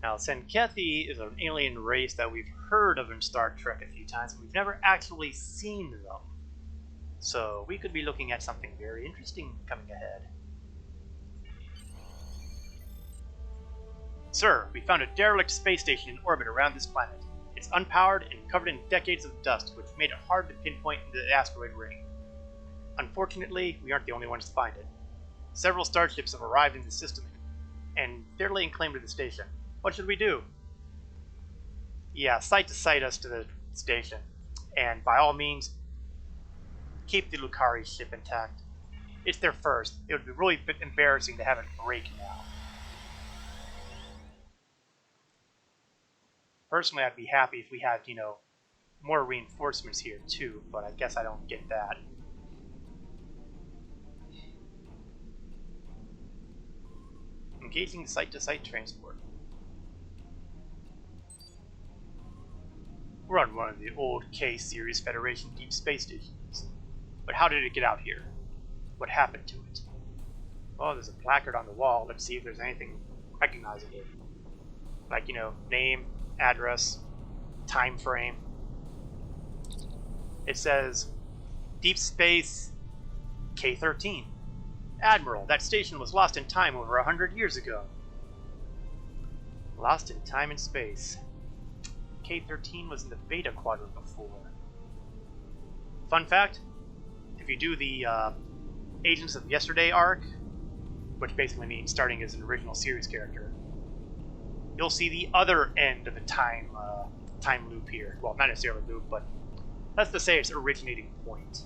Now, Zenkethi is an alien race that we've heard of in Star Trek a few times, but we've never actually seen them. So we could be looking at something very interesting coming ahead. Sir, we found a derelict space station in orbit around this planet. It's unpowered and covered in decades of dust, which made it hard to pinpoint the asteroid ring. Unfortunately, we aren't the only ones to find it. Several starships have arrived in the system, and they're laying claim to the station. What should we do? Yeah, sight to sight us to the station. And by all means, keep the Lucari ship intact. It's their first. It would be really embarrassing to have it break now. Personally, I'd be happy if we had, more reinforcements here too, but I guess I don't get that. Engaging site-to-site transport. We're on one of the old K-series Federation deep space stations. But how did it get out here? What happened to it? Oh, there's a placard on the wall. Let's see if there's anything recognizable. Like, name, address, time frame. It says, Deep Space K-13. Admiral, that station was lost in time over 100 years ago. Lost in time and space. K-13 was in the Beta Quadrant before. Fun fact, if you do the Agents of Yesterday arc, which basically means starting as an original series character, you'll see the other end of the time loop here. Well, not necessarily loop, but let's just say its originating point.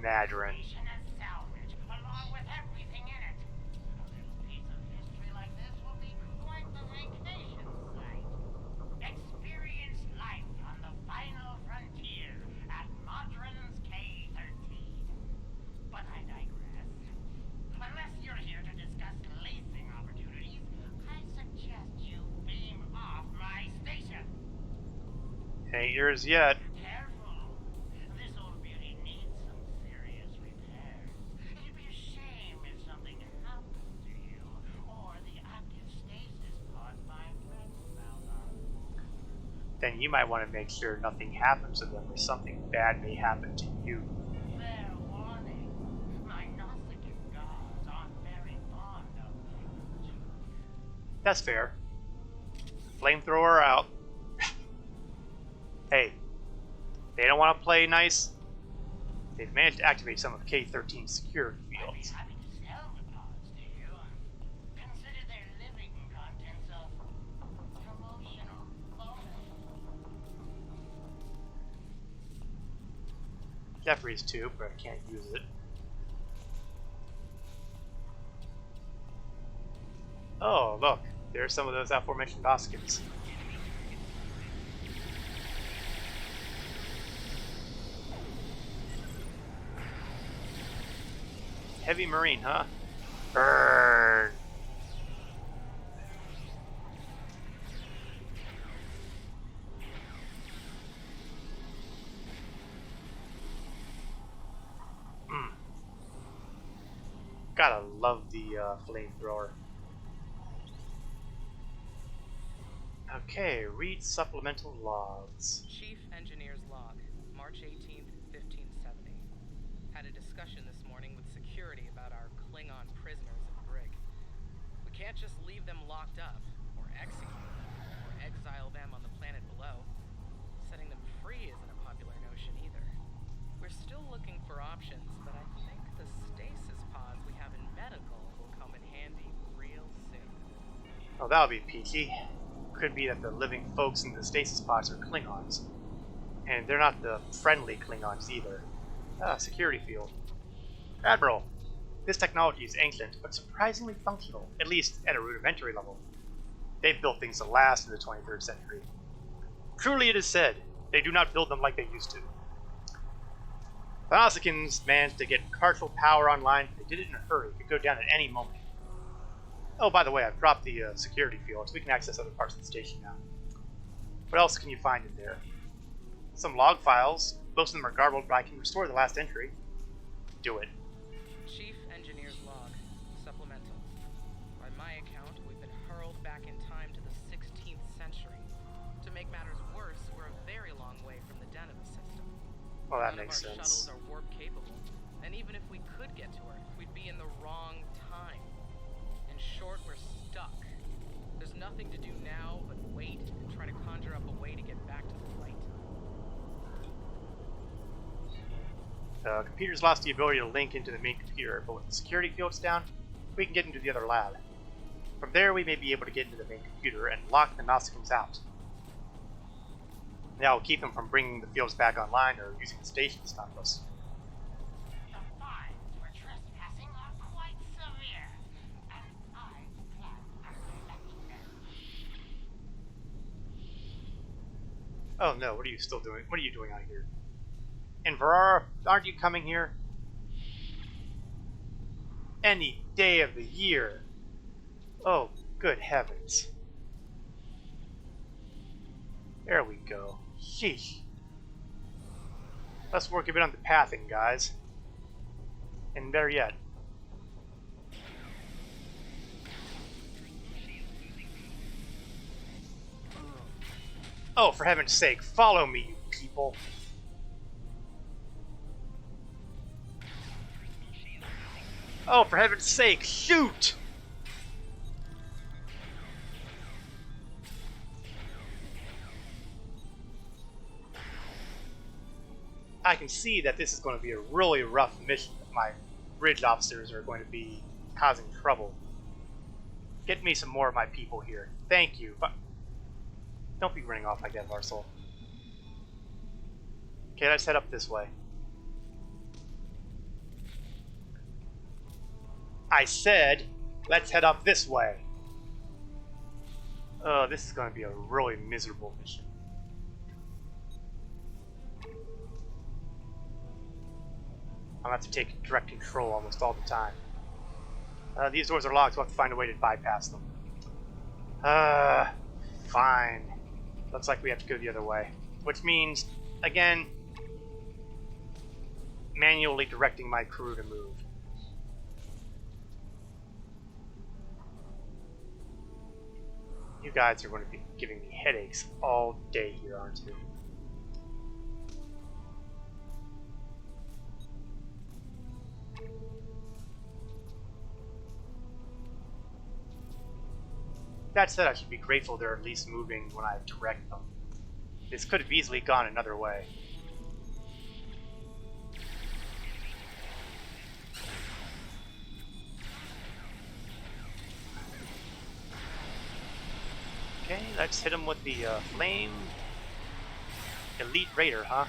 Madron. As salvage, along with everything in it. A little piece of history like this will be quite the vacation site. Experience life on the final frontier at Madron's K-13. But I digress. Unless you're here to discuss leasing opportunities, I suggest you beam off my station. Ain't yours yet. Careful. This old beauty needs some serious repairs. It'd be a shame if something happened to you, or the active stasis pod my friend found on. Then you might want to make sure nothing happens to them or something bad may happen to you. Fair warning. My Nausicaan gods aren't very fond of the truth. That's fair. Flamethrower out. Hey, they don't want to play nice. They've managed to activate some of K-13's security I'd be fields. happy to sell the pods to you. Consider their living contents a promotional bonus. Jeffrey's too, but I can't use it. Oh, look. There's some of those aforementioned Oskins. Heavy Marine, huh? Burn! Gotta love the flamethrower. Okay, read supplemental logs. Chief Engineer's Log, March 18th, 1570. Had a discussion this morning with security about our Klingon prisoners at the brig. We can't just leave them locked up, or execute them, or exile them on the planet below. Setting them free isn't a popular notion either. We're still looking for options, but I think the stasis pods we have in medical will come in handy real soon. Oh, that'll be peachy. Could be that the living folks in the stasis pods are Klingons. And they're not the friendly Klingons either. Ah, security field. Admiral, this technology is ancient, but surprisingly functional, at least at a rudimentary level. They've built things to last in the 23rd century. Truly it is said, they do not build them like they used to. The Nausicaans managed to get partial power online, but they did it in a hurry. It could go down at any moment. Oh, by the way, I've dropped the security field, so we can access other parts of the station now. What else can you find in there? Some log files. Most of them are garbled, but I can restore the last entry. Do it. Chief Engineer's Log, supplemental. By my account, we've been hurled back in time to the 16th century. To make matters worse, we're a very long way from the den of the system. Well, that None makes of our sense. shuttles are warp capable, and even if we could get to Earth, we'd be in the wrong time. In short, we're stuck. There's nothing to do now but wait and try to conjure up a way to get back to the flight. The computer's lost the ability to link into the main computer, but with the security fields down, we can get into the other lab. From there, we may be able to get into the main computer and lock the Nausicaans out. That will keep them from bringing the fields back online or using the station to stop us. The fines for trespassing are quite severe, and I plan on collecting them. Oh no, what are you still doing? What are you doing out here? And Verara, aren't you coming here? Any day of the year. Oh, good heavens. There we go. Sheesh. Let's work a bit on the pathing, guys. And better yet. Oh, for heaven's sake, follow me, you people. Oh, for heaven's sake, shoot! I can see that this is going to be a really rough mission if my bridge officers are going to be causing trouble. Get me some more of my people here. Thank you. But don't be running off like that, Varsal. Okay, let's head up this way. I said, let's head up this way. Oh, this is going to be a really miserable mission. I'll have to take direct control almost all the time. These doors are locked, so we'll have to find a way to bypass them. Fine. Looks like we have to go the other way. Which means, again, manually directing my crew to move. You guys are going to be giving me headaches all day here, aren't you? That said, I should be grateful they're at least moving when I direct them. This could have easily gone another way. Okay, let's hit him with the flame. Elite Raider, huh?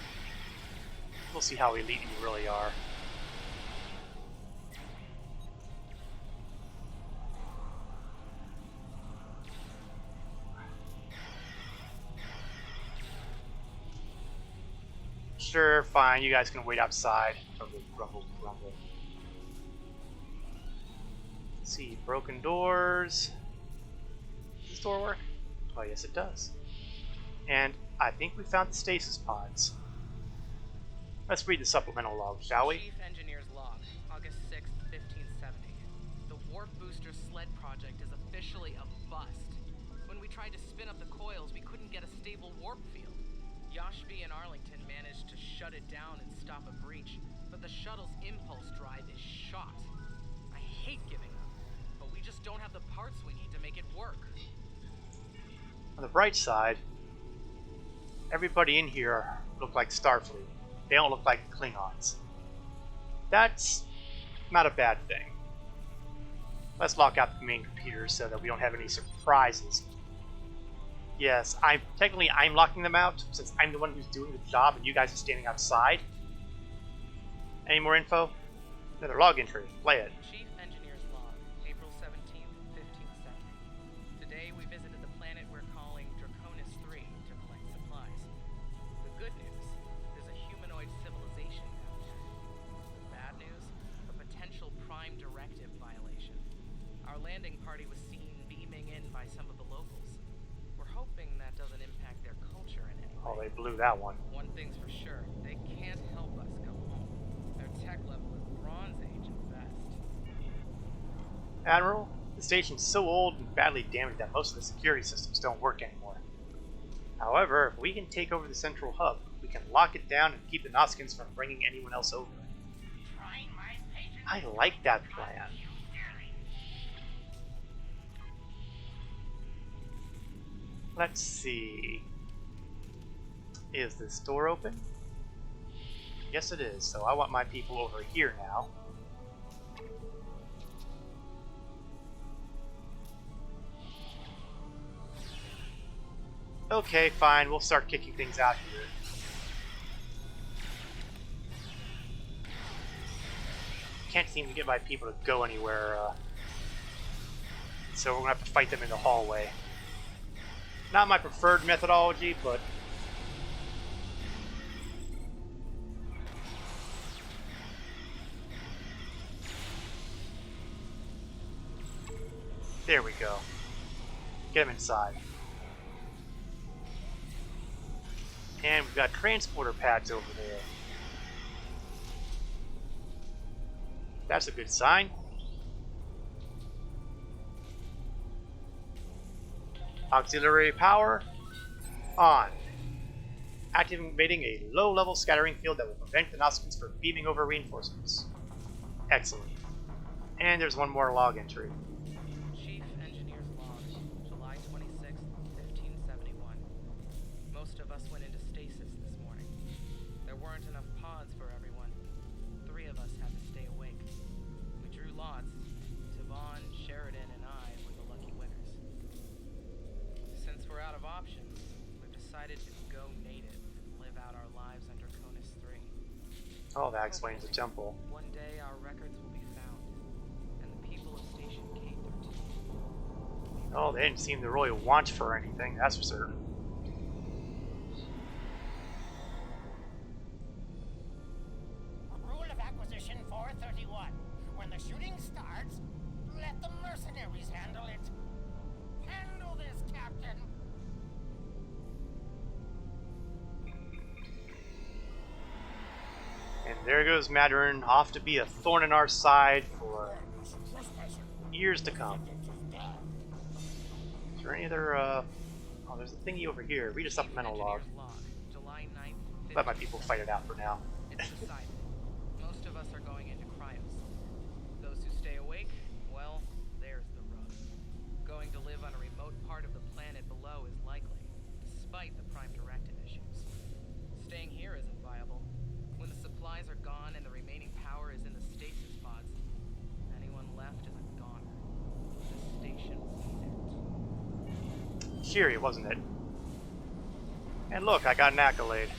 We'll see how elite you really are. Sure, fine, you guys can wait outside. Grumble, grumble, grumble. Let's see, broken doors. Does this door work? Oh, yes, it does. And I think we found the stasis pods. Let's read the supplemental log, shall we? Chief Engineer's Log, August 6th, 1570. The Warp Booster Sled project is officially a bust. When we tried to spin up the coils, we couldn't get a stable warp field. Yoshby and Arlington managed to shut it down and stop a breach, but the shuttle's impulse drive is shot. I hate giving up, but we just don't have the parts we need to make it work. On the bright side, everybody in here look like Starfleet. They don't look like Klingons. That's not a bad thing. Let's lock out the main computers so that we don't have any surprises. Yes, I'm locking them out since I'm the one who's doing the job and you guys are standing outside. Any more info? Another log entry. Play it. Chief Engineer's Log, April 17th, 1570. Today we visited the planet we're calling Draconis 3 to collect supplies. The good news, there's a humanoid civilization down there. The bad news, a potential prime directive violation. Our landing party was seen beaming in by some of the locals. We're hoping that doesn't impact their culture in any way. Oh, they blew that one. One thing's for sure, they can't help us go home. Their tech level is Bronze Age at best. Admiral, the station's so old and badly damaged that most of the security systems don't work anymore. However, if we can take over the central hub, we can lock it down and keep the Noskins from bringing anyone else over. I like that plan. Let's see. Is this door open? Yes, it is. So I want my people over here now. Okay, fine. We'll start kicking things out here. Can't seem to get my people to go anywhere, so we're gonna have to fight them in the hallway. Not my preferred methodology, but there we go. Get them inside. And we've got transporter pads over there. That's a good sign. Auxiliary power on. Activating a low-level scattering field that will prevent the Noskins from beaming over reinforcements. Excellent. And there's one more log entry. Chief Engineer's Log, July 26th, 1571. Most of us went into stasis this morning. There weren't enough pods for everyone. 3 of us had to stay awake. We drew lots. Tavon, Sheridan, and I were the lucky winners. Since we're out of options, we've decided to go native and live out our lives under Draconis 3. Oh, that explains the temple. One day our records will be found, and the people Oh, they didn't seem to really want for anything, that's for certain. Rule of acquisition 431. When the shooting starts, let the mercenaries handle it. Handle this, Captain. And there goes Mandarin, off to be a thorn in our side for years to come. Is there any other, oh, there's a thingy over here. Read a supplemental log. July 9th, Let my people fight it out for now. It's decided. Most of us are going into cryos. Those who stay awake, well, there's the rub. Going to live on a remote part of the planet below is likely, despite the Prime Directive issues. Staying here isn't viable. When the supplies are gone and the remaining power is in the stasis pods, anyone left is a goner. The station will need it. Cheery, wasn't it? And look, I got an accolade.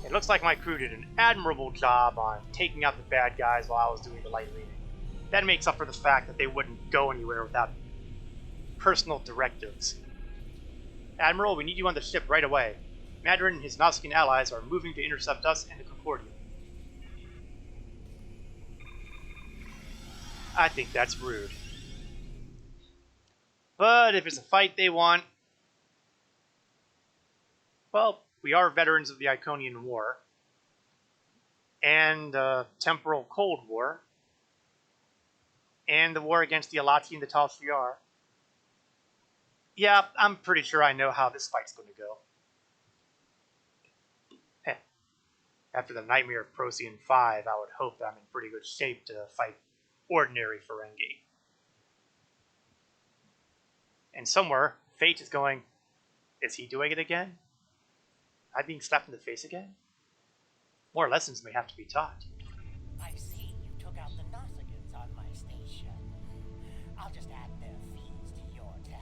It looks like my crew did an admirable job on taking out the bad guys while I was doing the light reading. That makes up for the fact that they wouldn't go anywhere without personal directives. Admiral, we need you on the ship right away. Mandarin and his Nausicaan allies are moving to intercept us and the Concordia. I think that's rude. But if it's a fight they want, well, we are veterans of the Iconian War and Temporal Cold War and the war against the Alati and the Tal Shiar. Yeah, I'm pretty sure I know how this fight's going to go. Heh. After the nightmare of Procyon 5, I would hope that I'm in pretty good shape to fight ordinary Ferengi. And somewhere, Fate is going, is he doing it again? Am I being slapped in the face again? More lessons may have to be taught. I see you took out the Nausicaans on my station. I'll just add their fees to your tab.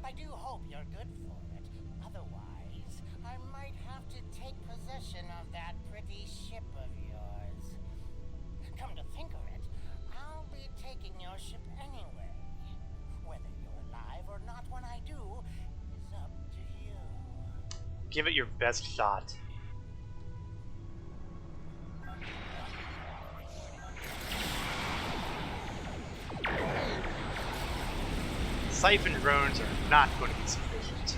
I do hope you're good for it. Otherwise, I might have to take possession of that pretty ship of yours. Come to think of it, I'll be taking your ship anyway. Whether you're alive or not when I do is up to you. Give it your best shot. Siphon drones are not going to be sufficient.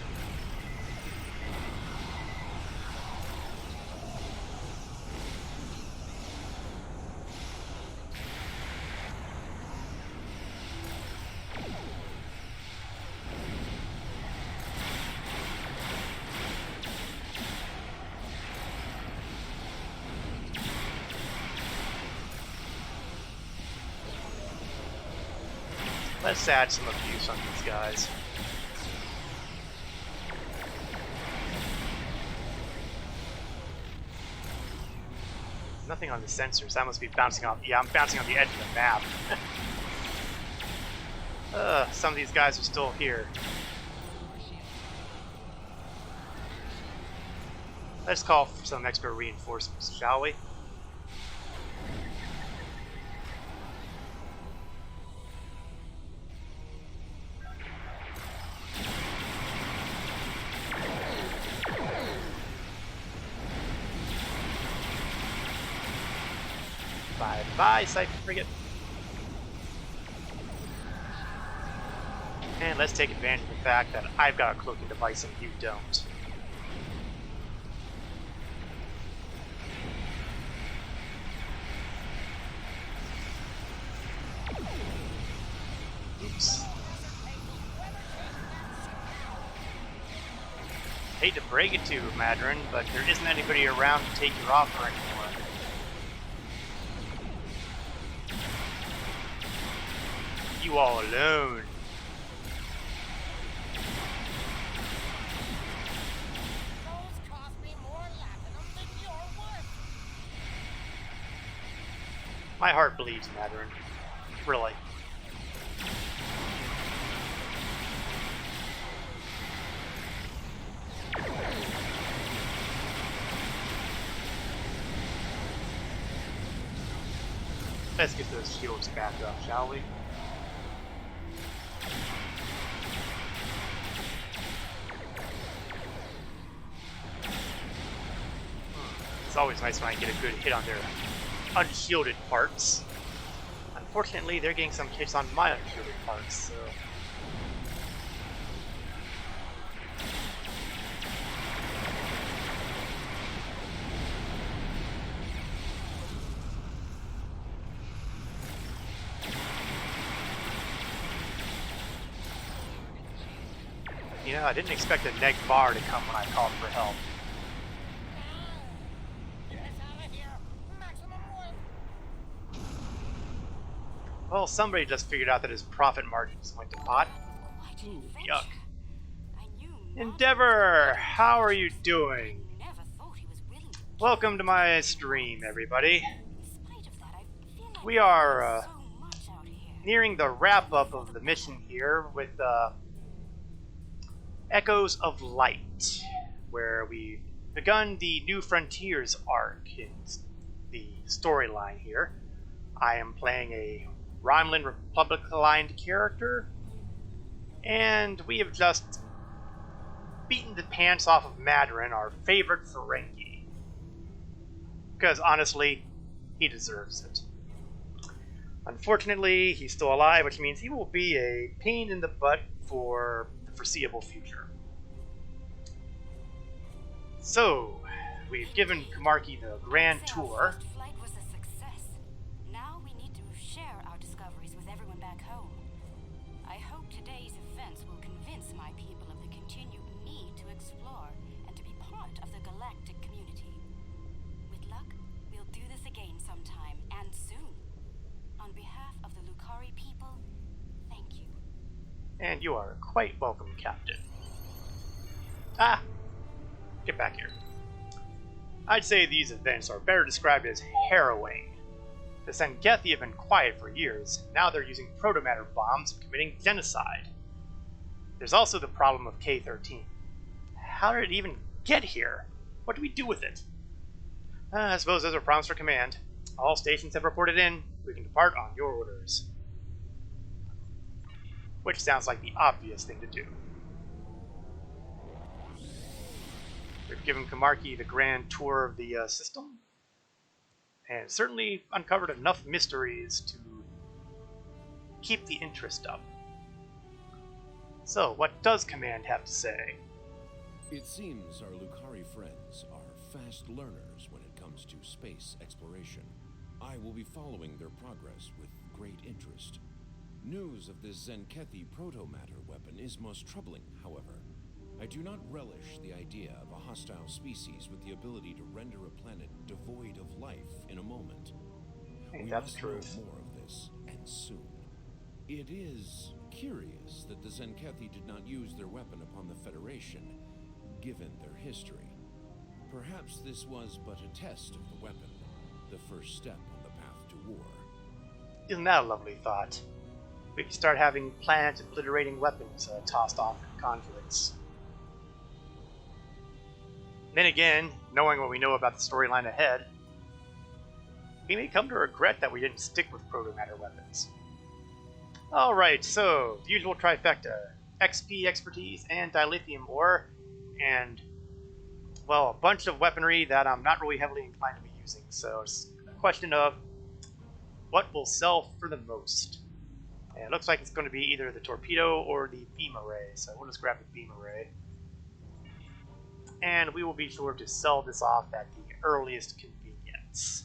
Let's add some abuse on these guys. Nothing on the sensors. That must be bouncing off. Yeah, I'm bouncing on the edge of the map. Some of these guys are still here. Let's call for some extra reinforcements, shall we? Bye, Siphon Frigate. And let's take advantage of the fact that I've got a cloaking device and you don't. Oops. Hate to break it to you, Mandarin, but there isn't anybody around to take your offer anymore. You all alone. Those cost me more latinum than you're worth. My heart bleeds, Mandarin. Really. Let's get those shields back up, shall we? It's always nice when I get a good hit on their unshielded parts. Unfortunately, they're getting some hits on my unshielded parts, so... You know, I didn't expect a neg bar to come when I called for help. Well, somebody just figured out that his profit margins went to pot. Ooh, yuck. Endeavor, how are you doing? Welcome to my stream, everybody. We are nearing the wrap-up of the mission here with Echoes of Light, where we've begun the New Frontiers arc in the storyline here. I am playing a Romulan Republic-aligned character, and we have just beaten the pants off of Mandarin, our favorite Ferengi. Because honestly, he deserves it. Unfortunately, he's still alive, which means he will be a pain in the butt for the foreseeable future. So, we've given Kamarki the grand tour. Flight was a success. Now we need to share our discoveries with everyone back home. I hope today's events will convince my people of the continued need to explore and to be part of the galactic community. With luck, we'll do this again sometime, and soon. On behalf of the Lukari people, thank you. And you are quite welcome, Captain. Ah! Get back here. I'd say these events are better described as harrowing. The Sengethi have been quiet for years. Now they're using protomatter bombs and committing genocide. There's also the problem of K-13. How did it even get here? What do we do with it? I suppose those are problems for command. All stations have reported in. We can depart on your orders. Which sounds like the obvious thing to do. We've given Kamarki the grand tour of the system, and certainly uncovered enough mysteries to keep the interest up. So, what does Command have to say? It seems our Lukari friends are fast learners when it comes to space exploration. I will be following their progress with great interest. News of this Zenkethi protomatter weapon is most troubling, however. I do not relish the idea of a hostile species with the ability to render a planet devoid of life in a moment. We must know more of this, and soon. It is curious that the Zenkethi did not use their weapon upon the Federation, given their history. Perhaps this was but a test of the weapon, the first step on the path to war. Isn't that a lovely thought? We could start having planet-obliterating weapons tossed off in conflicts. Then again, knowing what we know about the storyline ahead, we may come to regret that we didn't stick with protomatter weapons. Alright, so, the usual trifecta. XP expertise and dilithium ore, and, well, a bunch of weaponry that I'm not really heavily inclined to be using, so it's a question of what will sell for the most. And it looks like it's going to be either the torpedo or the beam array, so we'll just grab the beam array. And we will be sure to sell this off at the earliest convenience.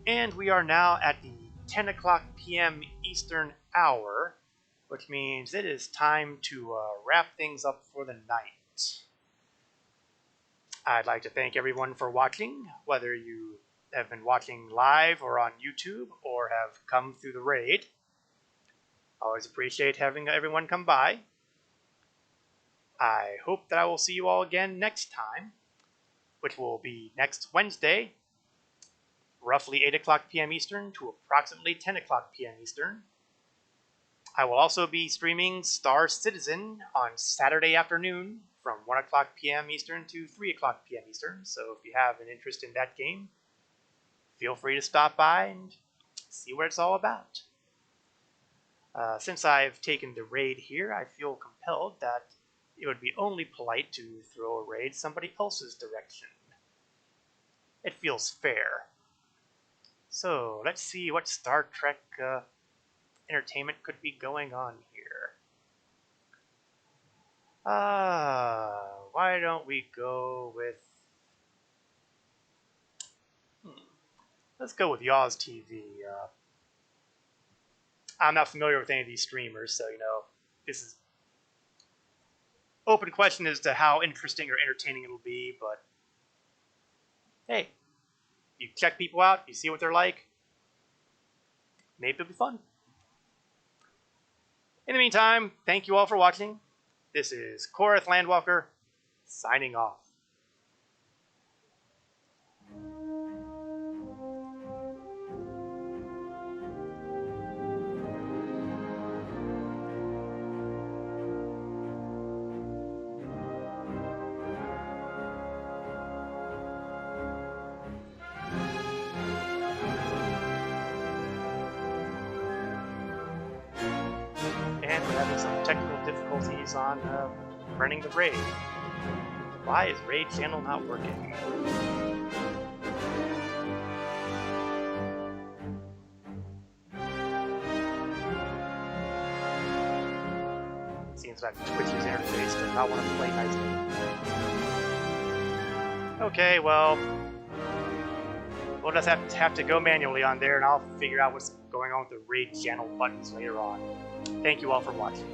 And we are now at the 10 o'clock p.m. Eastern hour, which means it is time to wrap things up for the night. I'd like to thank everyone for watching, whether you have been watching live or on YouTube or have come through the raid. Always appreciate having everyone come by. I hope that I will see you all again next time, which will be next Wednesday, roughly 8 o'clock p.m. Eastern to approximately 10 o'clock p.m. Eastern. I will also be streaming Star Citizen on Saturday afternoon from 1 o'clock p.m. Eastern to 3 o'clock p.m. Eastern, so if you have an interest in that game, feel free to stop by and see what it's all about. Since I've taken the raid here, I feel compelled that it would be only polite to throw a raid somebody else's direction. It feels fair. So, let's see what Star Trek entertainment could be going on here. Why don't we go with... Let's go with Yaws TV. I'm not familiar with any of these streamers, so, this is open question as to how interesting or entertaining it'll be, but hey, you check people out, you see what they're like, maybe it'll be fun. In the meantime, thank you all for watching. This is Korath Landwalker, signing off. And we're having some technical difficulties on running the raid. Why is raid channel not working? Seems like Twitch's interface does not want to play nicely. Okay, well, we'll just have to go manually on there, and I'll figure out what's going on with the raid channel buttons later on. Thank you all for watching.